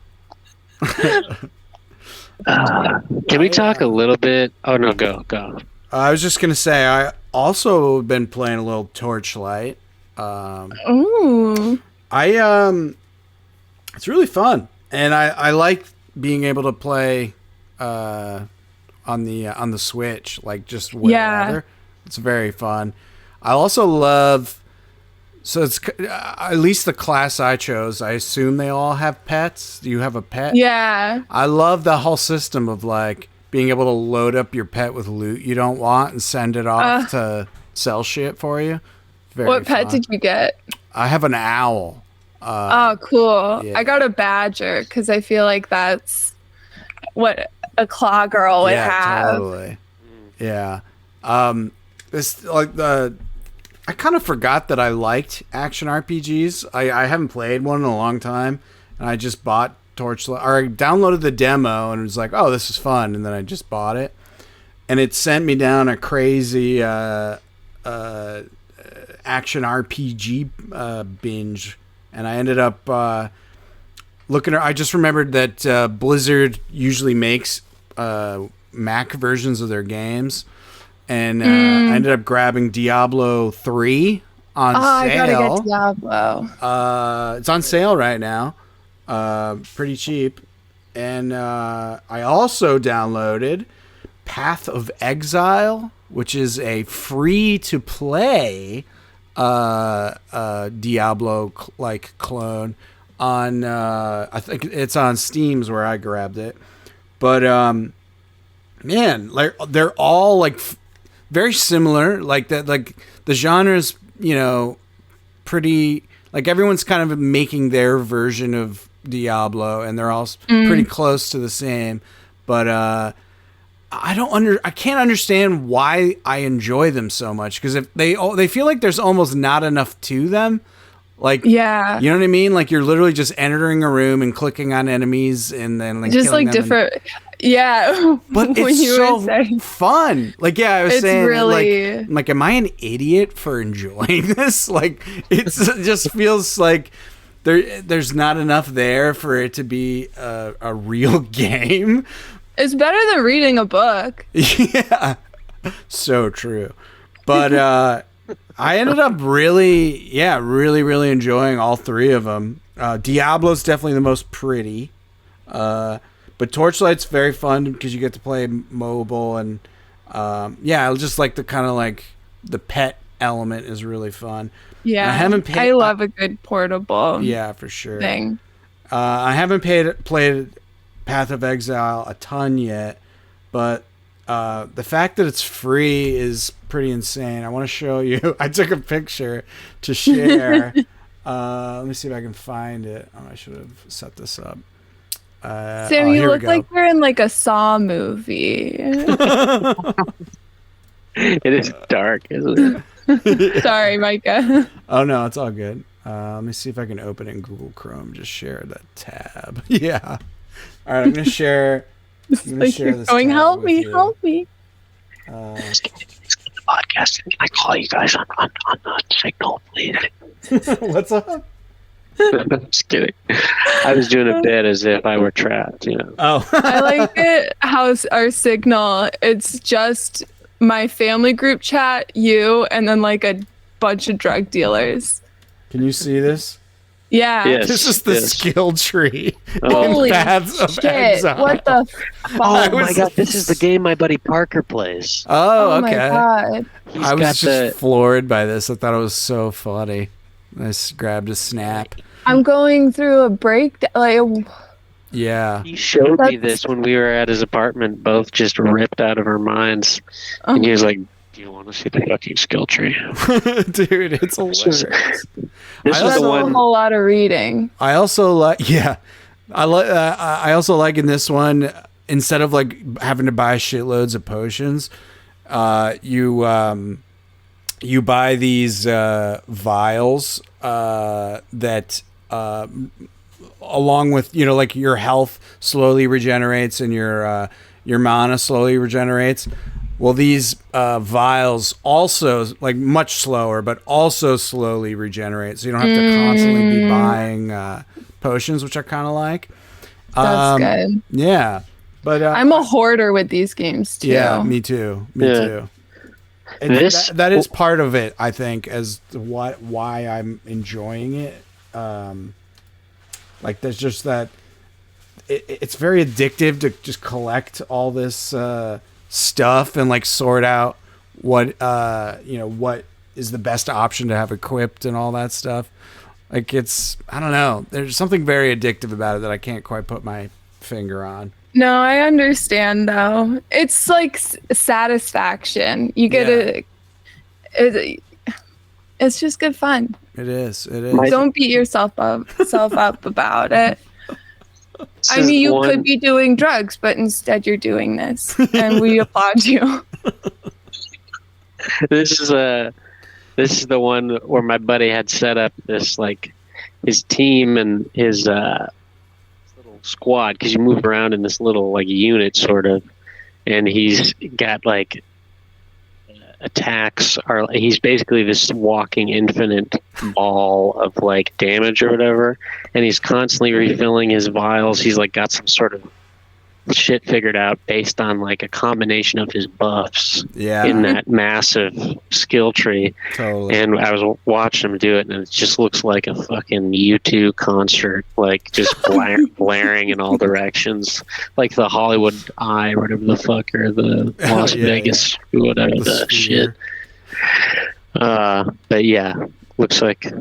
Can we talk a little bit? Oh, no, go. I was just going to say, I also been playing a little Torchlight. Ooh. It's really fun. And I like being able to play on the Switch, like just wherever. Yeah. It's very fun. I also love, so it's at least the class I chose. I assume they all have pets. Do you have a pet? Yeah. I love the whole system of like being able to load up your pet with loot you don't want and send it off to sell shit for you. What pet did you get? I have an owl. Oh, cool. Yeah. I got a badger because I feel like that's what a claw girl would have. Totally. Yeah. This I kind of forgot that I liked action RPGs. I haven't played one in a long time, and I just bought Torchlight, or I downloaded the demo and was like, "Oh, this is fun," and then I just bought it, and it sent me down a crazy action RPG binge. And I ended up looking at. I just remembered that Blizzard usually makes Mac versions of their games, and I ended up grabbing Diablo 3 on sale. I gotta get Diablo. It's on sale right now, pretty cheap. And I also downloaded Path of Exile, which is a free-to-play Diablo-like clone. On I think it's on Steam's where I grabbed it. But man, like they're all like very similar. Like that, like the genre's, you know, pretty. Like everyone's kind of making their version of Diablo, and they're all pretty close to the same. But I can't understand why I enjoy them so much, because if they feel like there's almost not enough to them. Like, yeah, you know what I mean? Like you're literally just entering a room and clicking on enemies and then like just like different. Yeah, but it's so fun. Like, yeah, I was saying, really... like, am I an idiot for enjoying this? Like, it just feels like there's not enough there for it to be a real game. It's better than reading a book. Yeah, so true. But I ended up really enjoying all three of them. Diablo's definitely the most pretty. But Torchlight's very fun because you get to play mobile, and I just like the kind of like the pet element is really fun. Yeah, I love a good portable. Yeah, for sure. Thing. I haven't played Path of Exile a ton yet, but the fact that it's free is pretty insane. I want to show you. I took a picture to share. Let me see if I can find it. Oh, I should have set this up. Sam, you look like you're in like a Saw movie. It is dark, isn't it? Sorry, Micah. Oh no, it's all good. Let me see if I can open it in Google Chrome. Just share that tab. Yeah. All right, I'm gonna share. I'm gonna share this. Help me! Help me! Podcast. Can I call you guys on Signal, please? What's up? I'm just kidding. I was doing a bit as if I were trapped, you know. Oh. I like it how our Signal, it's just my family group chat, you, and then like a bunch of drug dealers. Can you see this? Yeah. Yes, this is the skill tree. Holy Paths of shit. Exile. What the fuck? Oh my god, this is the game my buddy Parker plays. Oh, okay. My god. I was just floored by this. I thought it was so funny. I just grabbed a snap. I'm going through a breakdown. Like, yeah. He showed me this when we were at his apartment, both just ripped out of our minds. And he was like, do you want to see the fucking skill tree? Dude, it's hilarious. This is the one. A whole lot of reading. I also like, I also like in this one, instead of like having to buy shitloads of potions, you buy these vials that along with, you know, like your health slowly regenerates and your mana slowly regenerates. Well, these vials also, like, much slower, but also slowly regenerate, so you don't have to constantly be buying potions, which I kind of like. That's good. Yeah, but I'm a hoarder with these games too. Yeah, me too. Me too. And that is part of it, I think, as to why I'm enjoying it. Like, there's just that it's very addictive to just collect all this stuff and like sort out what what is the best option to have equipped and all that stuff. Like, it's, I don't know, there's something very addictive about it that I can't quite put my finger on. No, I understand though. It's like satisfaction. You get it's just good fun. It is. Don't beat yourself up about it. I mean, you could be doing drugs, but instead you're doing this, and we applaud you. This is the one where my buddy had set up this, like, his team and his little squad, because you move around in this little like unit sort of, and he's got like attacks are, he's basically this walking infinite ball of like damage or whatever, and he's constantly refilling his vials. He's like got some sort of shit figured out based on like a combination of his buffs Yeah. in that massive skill tree. Totally. And I was watching him do it, and it just looks like a fucking U2 concert, like just blaring in all directions, like the Hollywood Eye, or whatever the fuck, or the Las Vegas, whatever the shit. But yeah, looks like.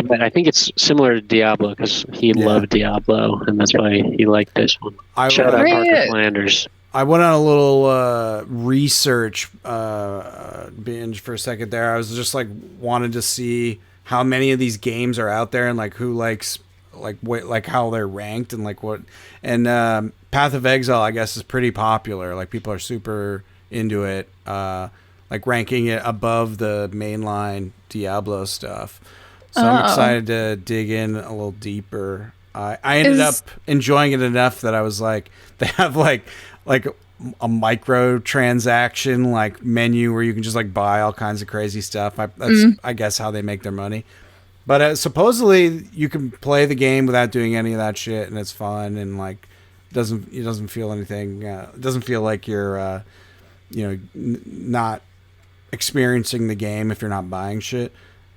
But I think it's similar to Diablo because he loved Diablo, and that's why he liked this one. Shout out Parker Flanders. I went on a little research binge for a second there. I was just like wanted to see how many of these games are out there and like who likes like how they're ranked and like what. And Path of Exile, I guess, is pretty popular. Like people are super into it, like ranking it above the mainline Diablo stuff. So I'm excited to dig in a little deeper. I ended up enjoying it enough that I was like, they have like a micro transaction like menu where you can just like buy all kinds of crazy stuff. That's I guess how they make their money. But supposedly you can play the game without doing any of that shit, and it's fun and like it doesn't feel anything. It doesn't feel like you're not experiencing the game if you're not buying shit.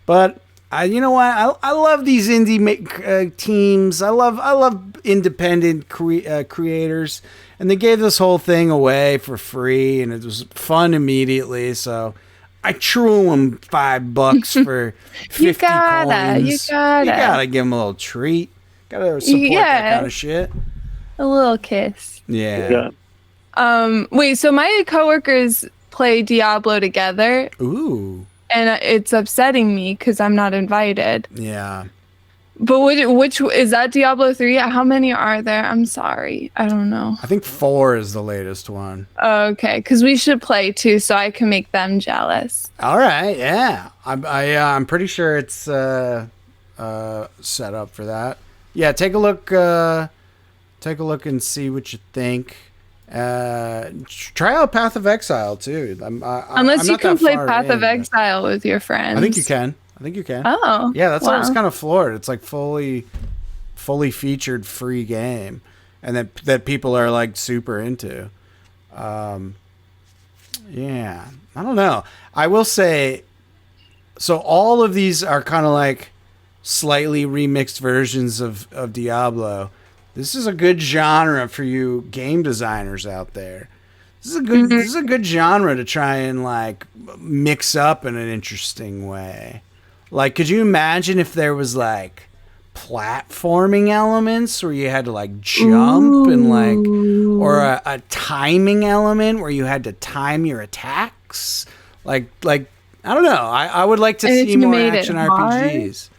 But you know what? I love these indie teams. I love independent creators, and they gave this whole thing away for free, and it was fun immediately. So I threw them $5 for 50 coins. You gotta give them a little treat. Gotta support that kind of shit. A little kiss. Yeah. Wait. So my coworkers play Diablo together. Ooh. And it's upsetting me because I'm not invited. Yeah. But which is that Diablo 3? How many are there? I'm sorry. I don't know. I think 4 is the latest one. Okay, because we should play too, so I can make them jealous. All right, yeah. I'm pretty sure it's set up for that. Yeah, take a look and see what you think. Try out Path of Exile too. Unless you can play Path of Exile with your friends. I think you can. Oh, yeah, that's why I was kind of floored. It's like fully featured free game, and that people are like super into. Yeah, I don't know. I will say, so all of these are kind of like slightly remixed versions of Diablo. This is a good genre for you game designers out there. This is a good genre to try and like mix up in an interesting way. Like, could you imagine if there was like platforming elements where you had to like jump and like, or a timing element where you had to time your attacks? Like I don't know. I would like to see more action RPGs.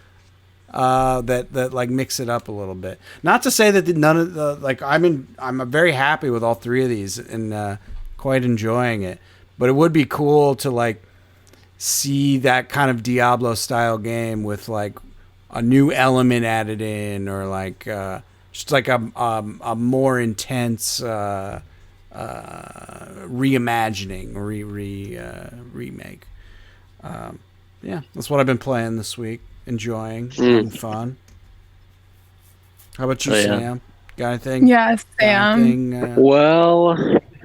That like mix it up a little bit. Not to say that none of the like I'm very happy with all three of these and quite enjoying it. But it would be cool to like see that kind of Diablo style game with like a new element added in, or like just like a more intense reimagining, remake. Yeah, that's what I've been playing this week. Enjoying, having fun. How about you, Sam? Got anything? Yeah, Sam. Well,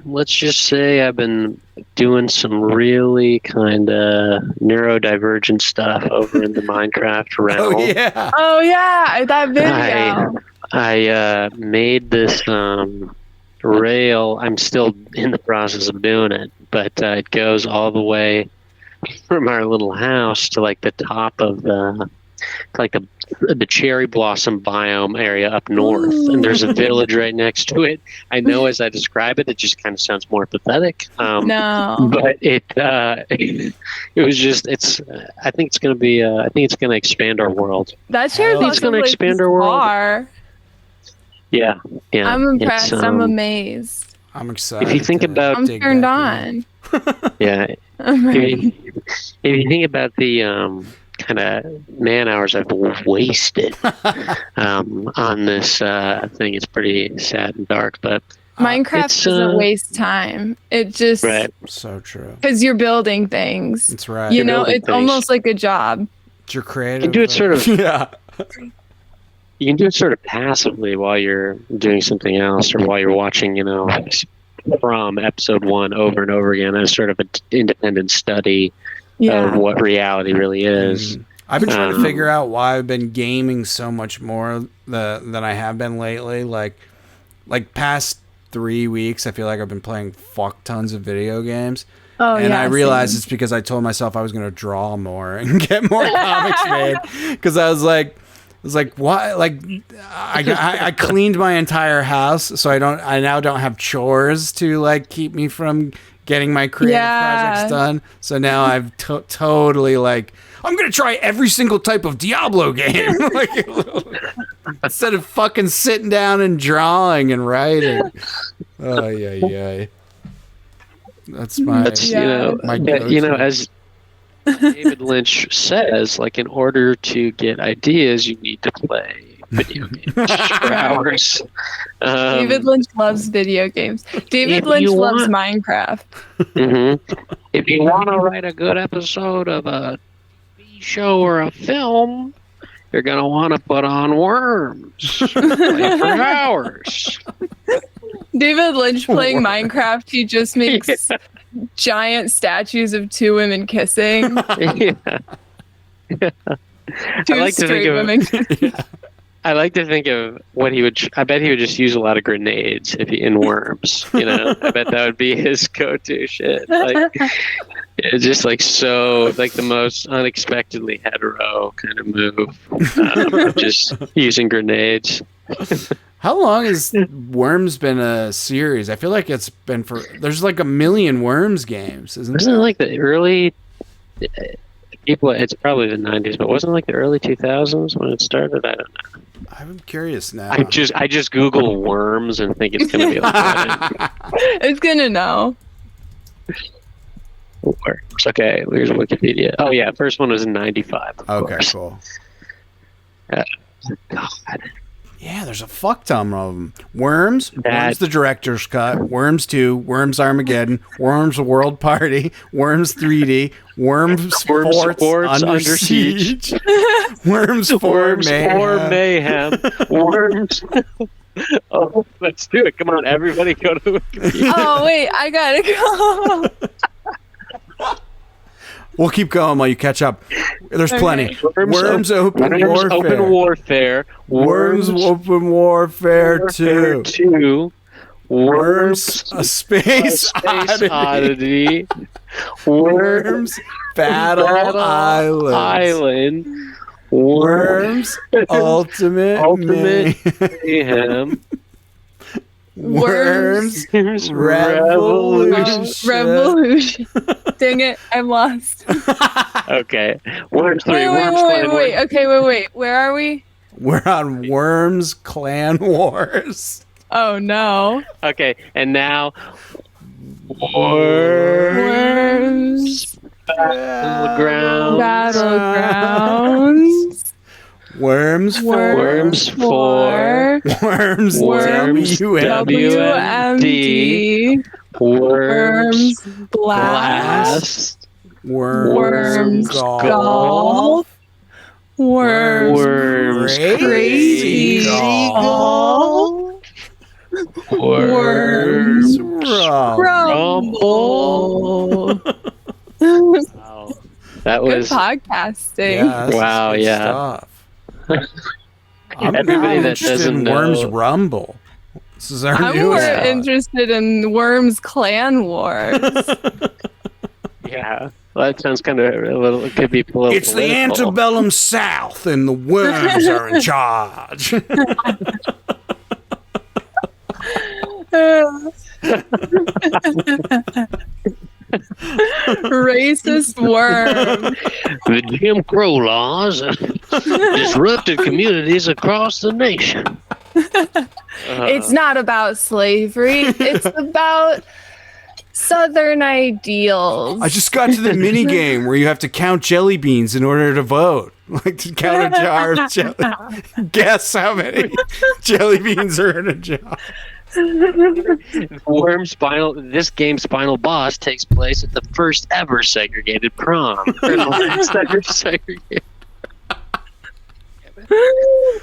let's just say I've been doing some really kind of neurodivergent stuff over in the Minecraft realm. Oh yeah, that video. I made this rail. I'm still in the process of doing it, but it goes all the way from our little house to like the top of the cherry blossom biome area up north. Ooh. And there's a village right next to it. I know as I describe it, it just kind of sounds more pathetic. No, but it was just I think it's going to expand our world. That cherry blossom is going to expand our world. Yeah. I'm impressed. I'm amazed. I'm excited. If you think about, I'm turned on. Yeah. If you think about the kind of man hours I've wasted on this thing, it's pretty sad and dark. But Minecraft doesn't waste time. It just so true because you're building things. That's right. You know, it's almost like a job. It's your creative. You do it sort of. you can do it sort of passively while you're doing something else, or while you're watching, from episode 1 over and over again as sort of an independent study of what reality really is. I've been trying to figure out why I've been gaming so much more than I have been lately. Like past 3 weeks, I feel like I've been playing fuck tons of video games. And I realized it's because I told myself I was going to draw more and get more comics made. Because I was like, why? Like, I cleaned my entire house, so I now don't have chores to like keep me from getting my creative projects done. So now I've totally like, I'm gonna try every single type of Diablo game, like, instead of fucking sitting down and drawing and writing. Oh yeah. That's my as David Lynch says, like, in order to get ideas, you need to play video games for hours. David Lynch loves video games. David Lynch loves Minecraft. If you want to write a good episode of a TV show or a film, you're going to want to put on Worms. Play for hours. David Lynch playing Minecraft, he just makes giant statues of 2 women kissing. I like to think of what he would. I bet he would just use a lot of grenades in Worms. I bet that would be his go-to shit. Like, it's just like so, like the most unexpectedly hetero kind of move. Just using grenades. How long has Worms been a series? I feel like it's been there's like a million Worms games, isn't it like the early people? It's probably the 90s, but wasn't it like the early 2000s when it started? I don't know. I'm curious now. I just Google Worms and think it's gonna be like that. It's gonna know. Worms. Okay, here's Wikipedia. Oh yeah, first one was in 95. Okay, cool. God. Yeah, there's a fuck ton of them. Worms the Director's Cut, Worms 2, Worms Armageddon, Worms World Party, Worms 3D, Worms Forts Under Siege, Worms 4 Mayhem, Worms. Oh, let's do it. Come on, everybody go to Wikipedia. Oh, wait, I gotta go. We'll keep going while you catch up. There's plenty. Worms Open Warfare. Worms Open Warfare 2. Worms A Space Oddity. Worms Battle Island. Worms Ultimate Mayhem. Worms Revolution. Dang it, I'm lost. Okay. Worms 3. Wait. Okay, wait. Where are we? We're on Worms Clan Wars. Oh, no. Okay, and now Worms Battlegrounds. Worms 4. Worms WMD. Worms Blast. Worms Golf. Worms Crazy Golf. Worms Rumble. Wow. That was good podcasting. Yeah, wow, yeah. Stuff. I'm Everybody that interested doesn't in know. Worms Rumble. This is our I'm new more one. interested in Worms Clan Wars. Yeah. Well, that sounds kind of a little. It could be political. It's the antebellum South, and the worms are in charge. Racist worm. The Jim Crow laws disrupted communities across the nation. It's not about slavery. It's about Southern ideals. I just got to the mini game where you have to count jelly beans in order to vote. Like to count a jar of jelly. Guess how many jelly beans are in a jar. This game's final boss takes place at the first ever segregated prom.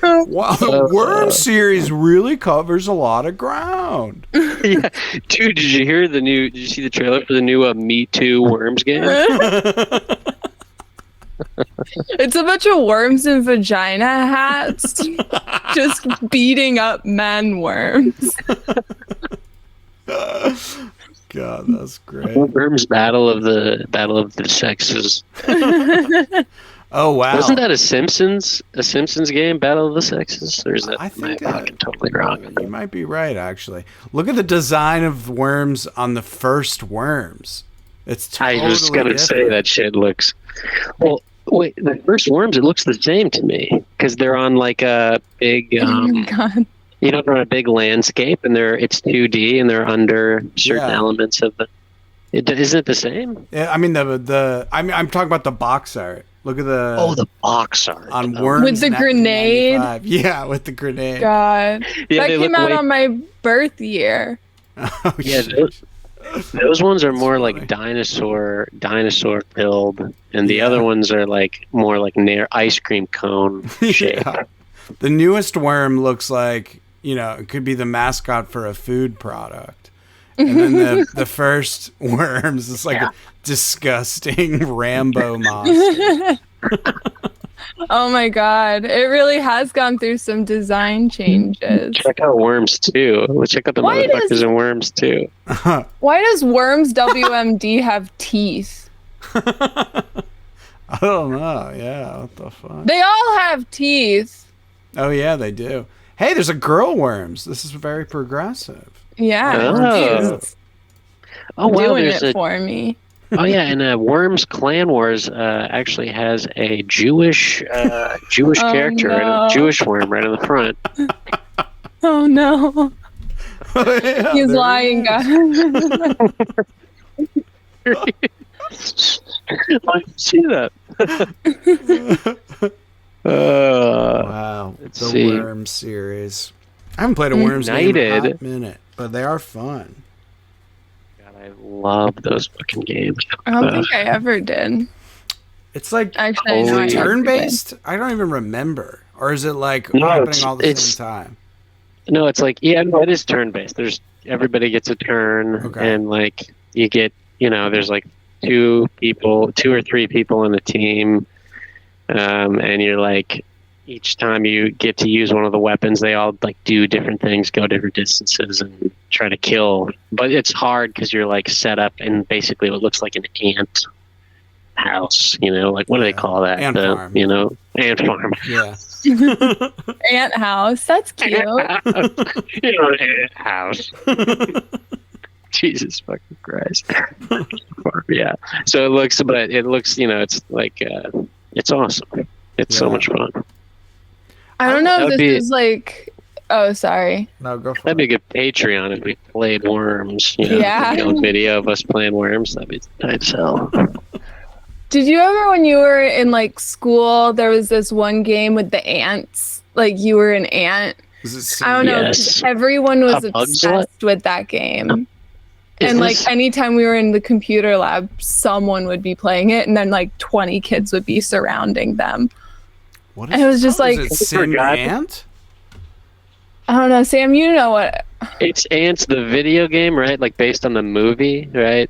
Wow, the Worm series really covers a lot of ground. Yeah, dude, did you hear the new? Did you see the trailer for the new Me Too Worms game? It's a bunch of worms in vagina hats, just beating up men worms. God, that's great. Worms Battle of the Sexes. Oh wow! Wasn't that a Simpsons game, Battle of the Sexes? Or is that I think fucking totally wrong? You might be right, actually. Look at the design of worms on the first Worms. It's totally I was gonna say different. that shit looks. Well, wait, the first Worms, it looks the same to me because they're on like a big. Oh my God. You know, they're on a big landscape, and it's 2D, and they're under certain elements of the. Isn't it the same? Yeah, I mean I'm talking about the box art. Look at the box art on Worms with the grenade. 1995. Yeah, with the grenade. God, Yeah, that came out on my birth year. Oh, yeah, shit. those ones are more funny. like dinosaur build, and the other ones are like more like ice cream cone shape. Yeah. The newest Worm looks like, it could be the mascot for a food product. And then the first Worms is like a disgusting Rambo monster. Oh my God, it really has gone through some design changes. Check out Worms 2. Let's check out the motherfuckers in Worms 2. Why does Worms WMD have teeth? I don't know. Yeah, what the fuck? They all have teeth. Oh, yeah, they do. Hey, there's a girl Worms. This is very progressive. Yeah, Oh. it's Oh wow, doing there's it for me. Oh yeah, and Worms Clan Wars actually has a Jewish character and a Jewish worm right on the front. Oh no. Oh, yeah, He's there lying, it is. guys. I didn't see that. Wow, let's the see. Worm series. I haven't played a Worms game in a United. hot minute, but they are fun. God, I love those fucking games. I don't think I ever did. It's like Actually, I know I never turn-based? I don't even remember. Or is it like No, happening all the it's- same time? No, it's like no, it is turn based. There's everybody gets a turn, Okay. and like you get there's like two or three people in a team, and you're like each time you get to use one of the weapons, they all like do different things, go different distances, and try to kill. But it's hard because you're like set up in basically what looks like an ant house. Like what do they call that? Ant farm. Ant farm. Yeah. Ant house. That's cute. An ant house. Jesus fucking Christ. Yeah. So it looks, it's like, it's awesome. It's so much fun. I don't know That if would this be- is like. Oh, sorry. No, go for That'd it. be a good Patreon if we played Worms. Yeah. A video of us playing Worms. That'd be tight as hell. Did you ever, when you were in like school, there was this one game with the ants? Like you were an ant. Is it I don't know. Yes. Everyone was A bug obsessed with that game. Is And like this- anytime we were in the computer lab, someone would be playing it, and then like 20 kids would be surrounding them. What and it was just called? like- Is it Sim Forgot. Ant? I don't know, Sam. You know what? It's Ants, the video game, right? Like based on the movie, right?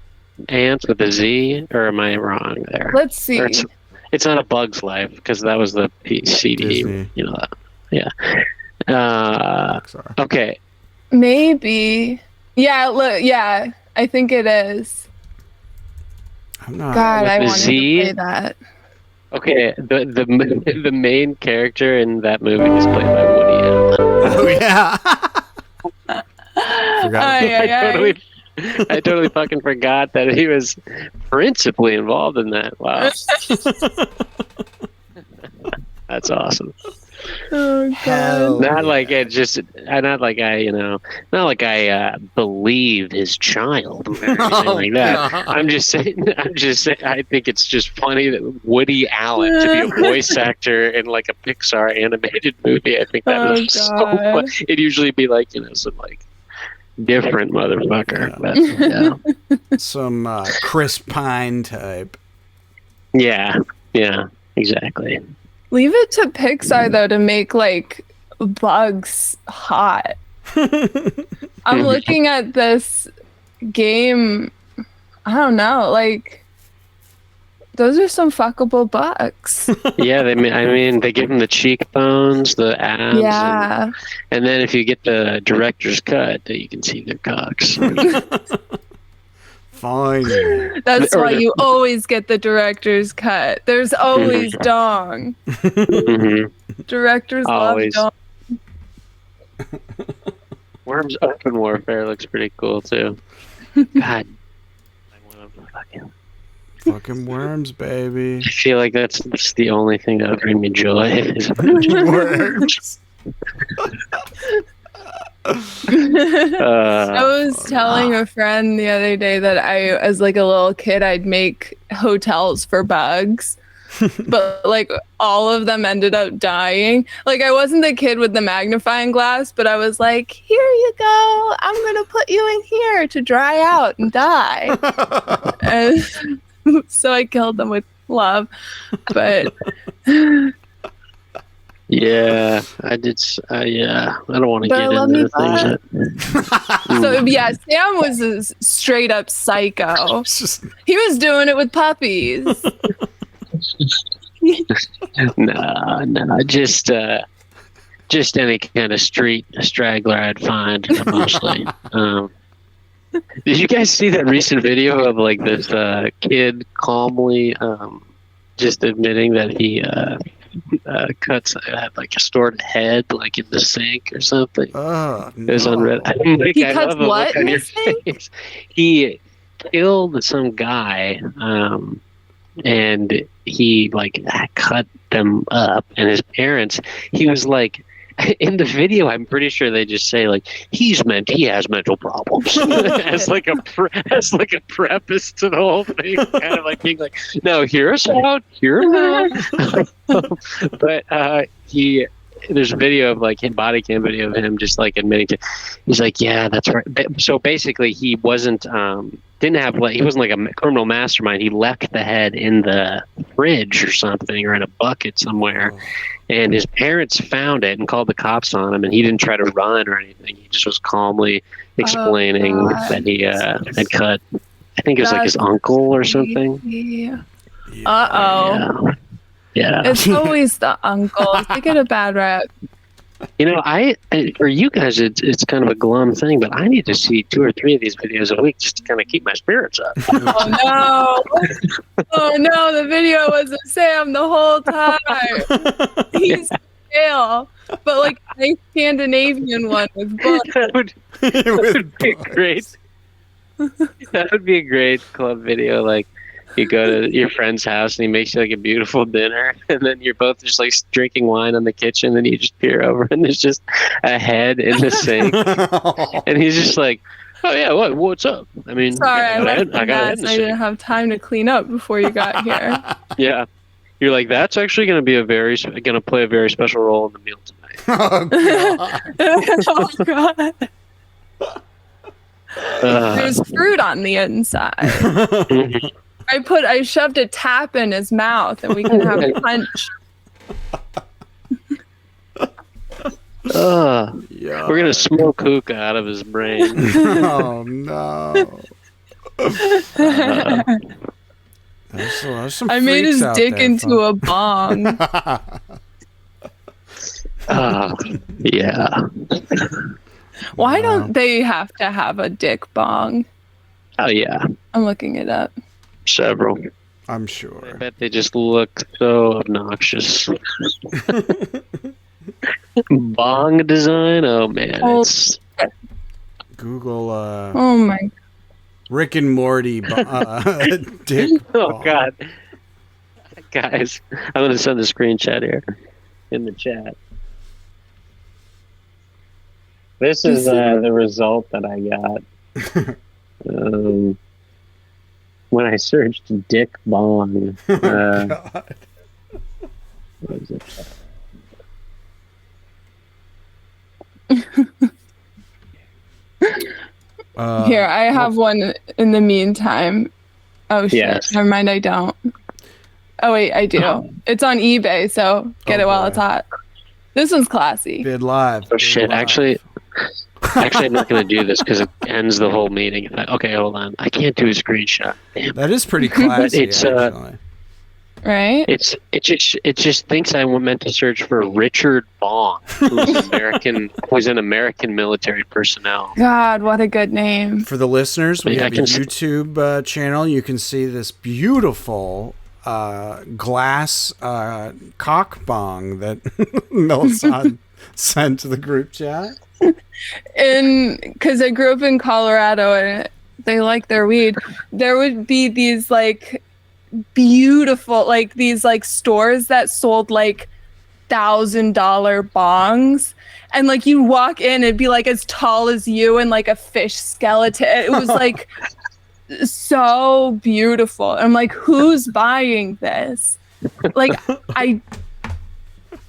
Ants with a Z, or am I wrong there? Let's see. Or it's not A Bug's Life because that was the CD. Disney. That. Yeah. Sorry. Okay. Maybe. Yeah. Look. Yeah. I think it is. I'm not. God, with I the wanted Z? to play that. Okay. The main character in that movie is played by Woody Allen. Oh yeah. Forgot. I totally fucking forgot that he was principally involved in that. Wow. That's awesome. Oh Hell. God. Not like it just, not like not like I believe his child or anything like that. God. I'm just saying, I think it's just funny that Woody Allen to be a voice actor in like a Pixar animated movie. I think that Oh, was so God. fun. It'd usually be like, some like different motherfucker. Yeah. But, yeah. Some Chris Pine type. Yeah, exactly. Leave it to Pixar though to make like bugs hot. I'm looking at this game. I don't know, like those are some fuckable bugs. Yeah, they give them the cheekbones, the abs, Yeah. and then if you get the director's cut, you can see their cocks. Fine. That's why you always get the director's cut. There's always dong. Directors Always. love dong. Worms Open Warfare looks pretty cool too. God, Fucking worms, baby. I feel like that's the only thing that would bring me joy. Is Worms. I was telling a friend the other day that as like a little kid, I'd make hotels for bugs, but like all of them ended up dying. Like I wasn't the kid with the magnifying glass, but I was like, here you go. I'm going to put you in here to dry out and die. And so I killed them with love, but yeah, I did. Yeah, I don't want to But get let into me the things that. so yeah, Sam was a straight up psycho. It's just He was doing it with puppies. No, just any kind of street straggler I'd find mostly. Did you guys see that recent video of like this kid calmly just admitting that he had like a stored head like in the sink or something? no. It was on Reddit. He cuts what in the sink? He killed some guy, and he like cut them up, and his parents. He was like. In the video, I'm pretty sure they just say like he has mental problems as like a preface to the whole thing, kind of like being like, no, hear us out. But there's a video of like body cam video of him just like admitting to, he's like, yeah, that's right. So basically, he wasn't he wasn't like a criminal mastermind. He left the head in the fridge or something, or in a bucket somewhere. And his parents found it and called the cops on him, and he didn't try to run or anything. He just was calmly explaining that he had cut, I think it was like his uncle or something. Yeah. Yeah. It's always the uncles. They get a bad rep. You know, for you guys, it's kind of a glum thing, but I need to see 2 or 3 of these videos a week just to kind of keep my spirits up. Oh no, the video wasn't Sam the whole time. He's pale, but like a Scandinavian one with books. That would be great. That would be a great club video. Like you go to your friend's house and he makes you like a beautiful dinner, and then you're both just like drinking wine in the kitchen, and you just peer over and there's just a head in the sink, and he's just like, oh yeah, what's up? I mean, Sorry, I left I the mess. I didn't have time to clean up before you got here. Yeah, you're like, that's actually going to play a very special role in the meal tonight. Oh god. There's fruit on the inside. I shoved a tap in his mouth, and we can have a punch. We're gonna smoke hookah out of his brain. Oh no! There's some I made his dick into a bong. Yeah. Why don't they have to have a dick bong? Oh yeah. I'm looking it up. Several. I'm I sure. bet they just look so obnoxious. Bong design? Oh man. Oh. It's Google Oh my. Rick and Morty dick. oh bong. god. Guys, I'm gonna send a screenshot here in the chat. This is the result that I got. When I searched Dick Bong. God. What is it? Here, I have one in the meantime. Oh shit! Yes. Never mind, I don't. Oh wait, I do. It's on eBay, so get it while it's hot. This one's classy. Bid live. Oh shit! Actually, I'm not going to do this because it ends the whole meeting. Okay, hold on. I can't do a screenshot. Damn. That is pretty classy. It's right. It just thinks I meant to search for Richard Bong, who's an American military personnel. God, what a good name. For the listeners, we have a YouTube channel. You can see this beautiful glass cock bong that Melisande sent to the group chat. Because I grew up in Colorado and they like their weed, there would be these like beautiful, like these like stores that sold like $1,000 bongs, and like you walk in, it'd be like as tall as you and like a fish skeleton. It was like so beautiful. I'm like, who's buying this? Like,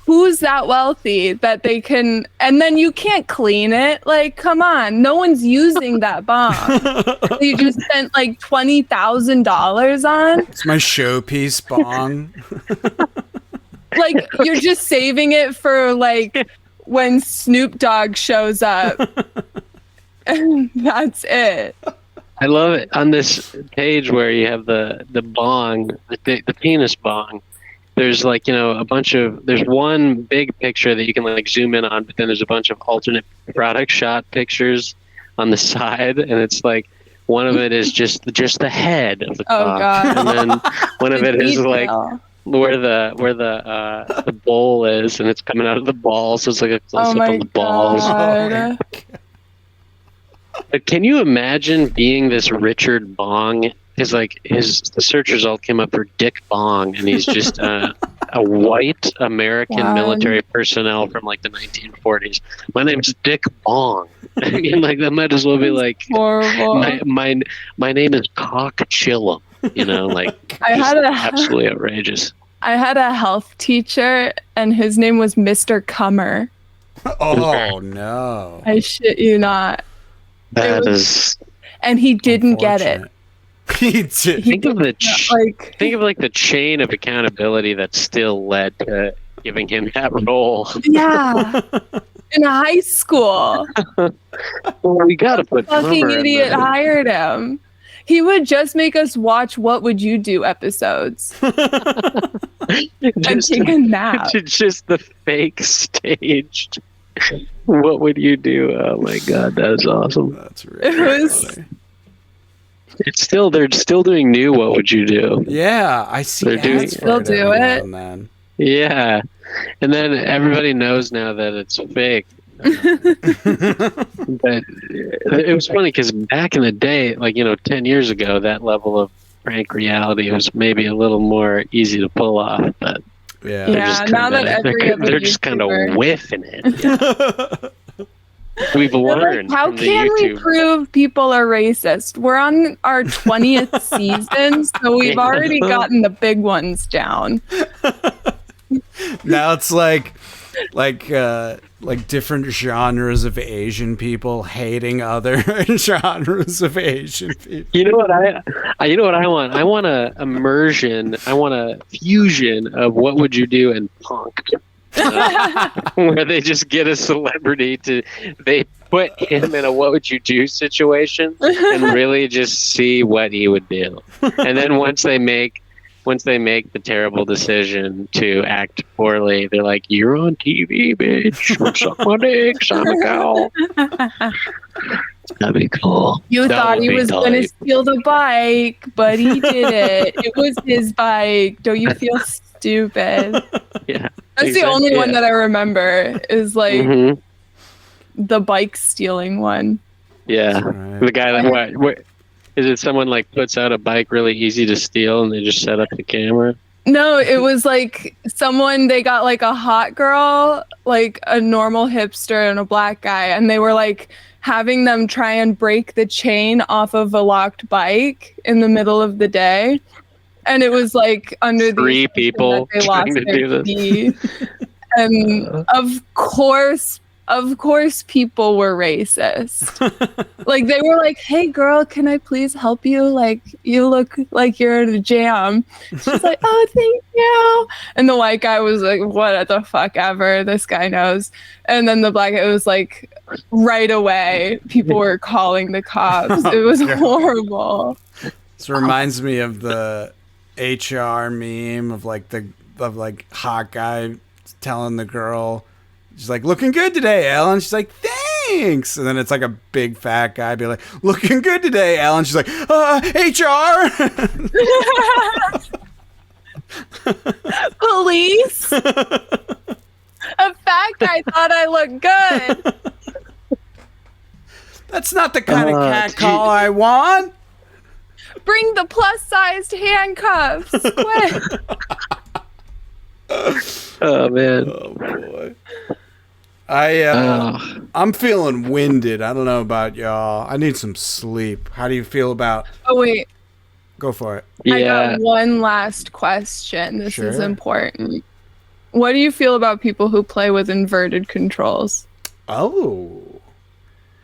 who's that wealthy that they can, and then you can't clean it? Like, come on, no one's using that bomb. You just spent like $20,000 on. It's my showpiece bong. Like, you're just saving it for like when Snoop Dogg shows up. And that's it. I love it. On this page where you have the bong, the penis bong, there's like, there's one big picture that you can like zoom in on, but then there's a bunch of alternate product shot pictures on the side, and it's like one of it is just the head of the cock, God. and then one of it is like where the bowl is, and it's coming out of the balls, so it's like a close up on the balls. But can you imagine being this Richard Bong? The search result came up for Dick Bong, and he's just a white American military personnel from like the 1940s. My name's Dick Bong. I mean, like, that might as well be like horrible. My name is Cock Chillum. Like, absolutely outrageous. I had a health teacher, and his name was Mr. Cummer. Oh no! I shit you not. And he didn't get it. Think of the chain of accountability that still led to giving him that role. Yeah, in high school. Well, we gotta put fucking idiot hired him. He would just make us watch What Would You Do episodes. And take a nap. Just the fake staged. What would you do? Oh my god, that's awesome. That's really funny. They're still doing new What Would You Do? Yeah, I see. They're still do it. Yeah, and then everybody knows now that it's fake. But it was funny because back in the day, 10 years ago, that level of prank reality was maybe a little more easy to pull off. But now that they're just kind of whiffing it. We've learned. How can we prove people are racist? We're on our 20th season, so we've already gotten the big ones down. Now it's like different genres of Asian people hating other genres of Asian people. You know what I want? I want a immersion. I want a fusion of What Would You Do and punk. Where they just get a celebrity they put him in a What Would You Do situation and really just see what he would do. And then once they make the terrible decision to act poorly, they're like, "You're on TV, bitch. Suck my dick, I'm a cow." That'd be cool. You thought he was going to steal the bike, but he did it. It was his bike. Don't you feel stupid? Yeah. That's the only one that I remember is like the bike stealing one. Yeah. Right. The guy that what is it? Someone like puts out a bike really easy to steal and they just set up the camera? No, it was like they got like a hot girl, like a normal hipster and a black guy, and they were like having them try and break the chain off of a locked bike in the middle of the day. And it was like under three people they trying lost to do this. And of course, of course people were racist. Like they were like, "Hey girl, can I please help you? Like you look like you're in a jam." She's like, "Oh, thank you." And the white guy was like, "What the fuck ever, this guy knows." And then the black guy was like, right away people were calling the cops. It was horrible. This reminds me of the HR meme of like hot guy telling the girl, she's like, "Looking good today, Ellen." She's like, "Thanks." And then it's like a big fat guy be like, "Looking good today, Ellen." She's like, HR. Police. A fat guy thought I looked good. That's not the kind of cat call I want. Bring the plus-sized handcuffs. Quick. Oh man. Oh boy. I'm feeling winded. I don't know about y'all. I need some sleep. How do you feel about? Oh wait. Go for it. Yeah. I got one last question. This is Sure. important. What do you feel about people who play with inverted controls? Oh.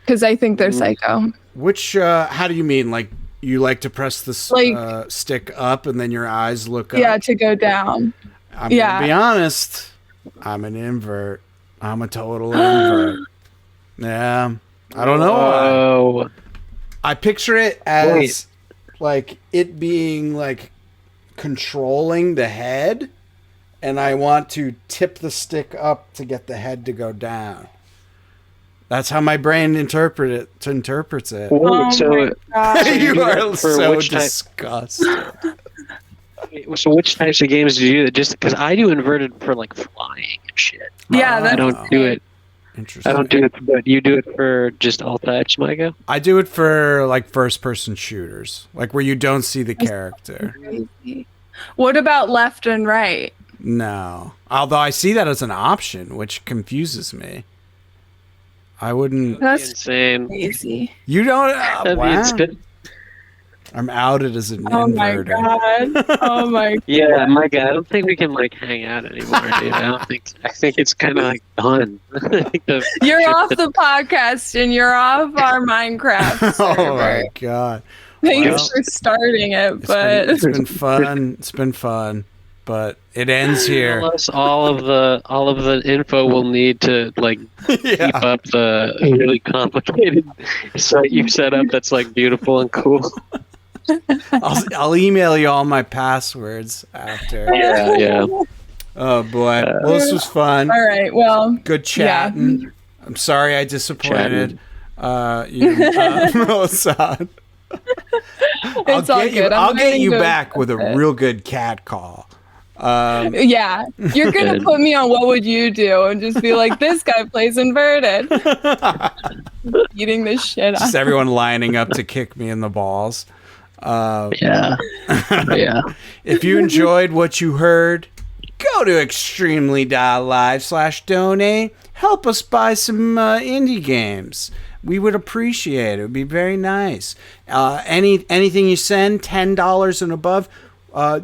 Because I think they're psycho. Which, how do you mean? Like, you like to press the Like- stick up and then your eyes look up? Yeah, to go down. I'm going to be honest. I'm an invert. I'm a total invert. Yeah. I don't know. Oh. I picture it as, like, it being, like, controlling the head, and I want to tip the stick up to get the head to go down. That's how my brain interprets it. Wait, so my God. You do that are for so which type- disgusted. So which types of games do you do? Just because I do inverted for like flying and shit. Yeah, that's I don't do it. Interesting. I don't do it, but you do it for just all types, Micah? I do it for like first-person shooters, like where you don't see the character. Crazy. What about left and right? No, although I see that as an option, which confuses me. I wouldn't. That's Insane. crazy. You don't. That'd be Wow. insane. I'm outed as an Oh my inverter. God. Oh my. Yeah, Micah, I don't think we can like hang out anymore, dude. I think it's kind of like done. I think You're off the podcast and you're off our Minecraft server. Oh my god! Thanks Well, for starting it, It's but been fun. It's been fun, but it ends here. Plus, all of the info we'll need to like keep Yeah. up the really complicated site you've set up. That's like beautiful and cool. I'll email you all my passwords after. Yeah. Oh boy. Well, this was fun. all right. Well, Good chatting. I'm sorry I disappointed you, Melissa. it's all good. I'll get letting you go back with a of it. real good cat call. Yeah, you're gonna Good. put me on What Would You Do and just be like, this guy plays inverted, eating this shit up. Just everyone lining up to kick me in the balls. Yeah. If you enjoyed what you heard, go to extremely.live/donate. Help us buy some indie games. We would appreciate it. It would be very nice. Anything you send, $10 and above,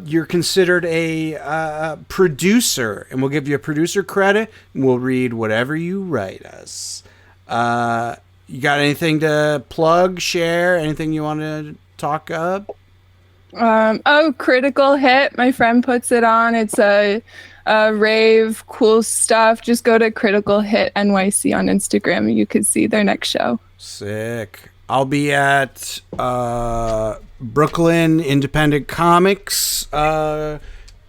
you're considered a producer, and we'll give you a producer credit, and we'll read whatever you write us. You got anything to plug, share, anything you want to talk up? Critical Hit. My friend puts it on. It's a rave, cool stuff. Just go to Critical Hit NYC on Instagram. You could see their next show. Sick. I'll be at Brooklyn Independent Comics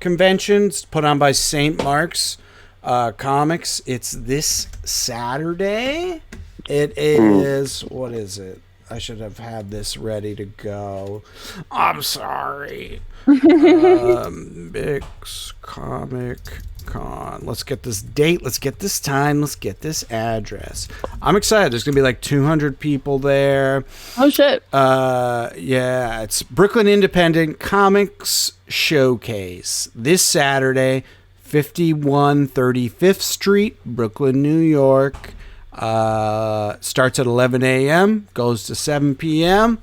conventions put on by St. Mark's Comics. It's this Saturday. It is, what is it? I should have had this ready to go. I'm sorry. Mix Comic Con. Let's get this date. Let's get this time. Let's get this address. I'm excited. There's going to be like 200 people there. Oh, shit. Yeah, it's Brooklyn Independent Comics Showcase this Saturday, 5135th Street, Brooklyn, New York. Starts at 11 a.m., goes to 7 p.m.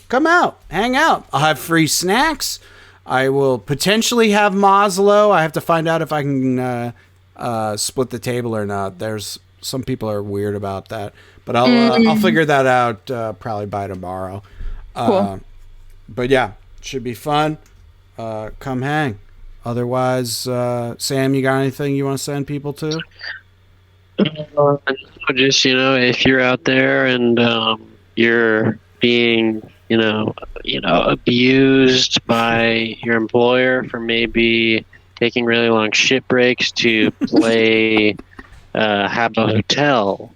Come out, hang out. I'll have free snacks. I will potentially have Maslow. I have to find out if I can split the table or not. There's some people are weird about that, but I'll figure that out probably by tomorrow. Cool. But yeah, should be fun. Come hang. Otherwise, Sam, you got anything you want to send people to? Just, if you're out there and you're being, abused by your employer for maybe taking really long shit breaks to play Habbo Hotel.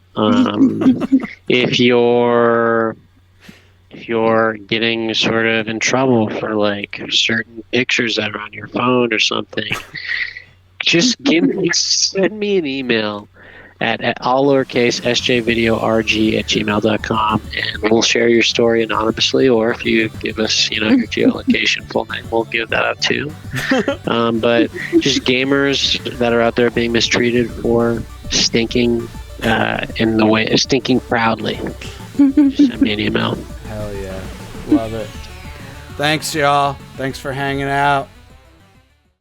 If you're getting sort of in trouble for like certain pictures that are on your phone or something, just send me an email at all lowercase sjvideorg@gmail.com, and we'll share your story anonymously, or if you give us your geolocation full name, we'll give that out too. But just gamers that are out there being mistreated for stinking in the way stinking proudly, just send me an email. Hell yeah, love it. Thanks y'all, thanks for hanging out.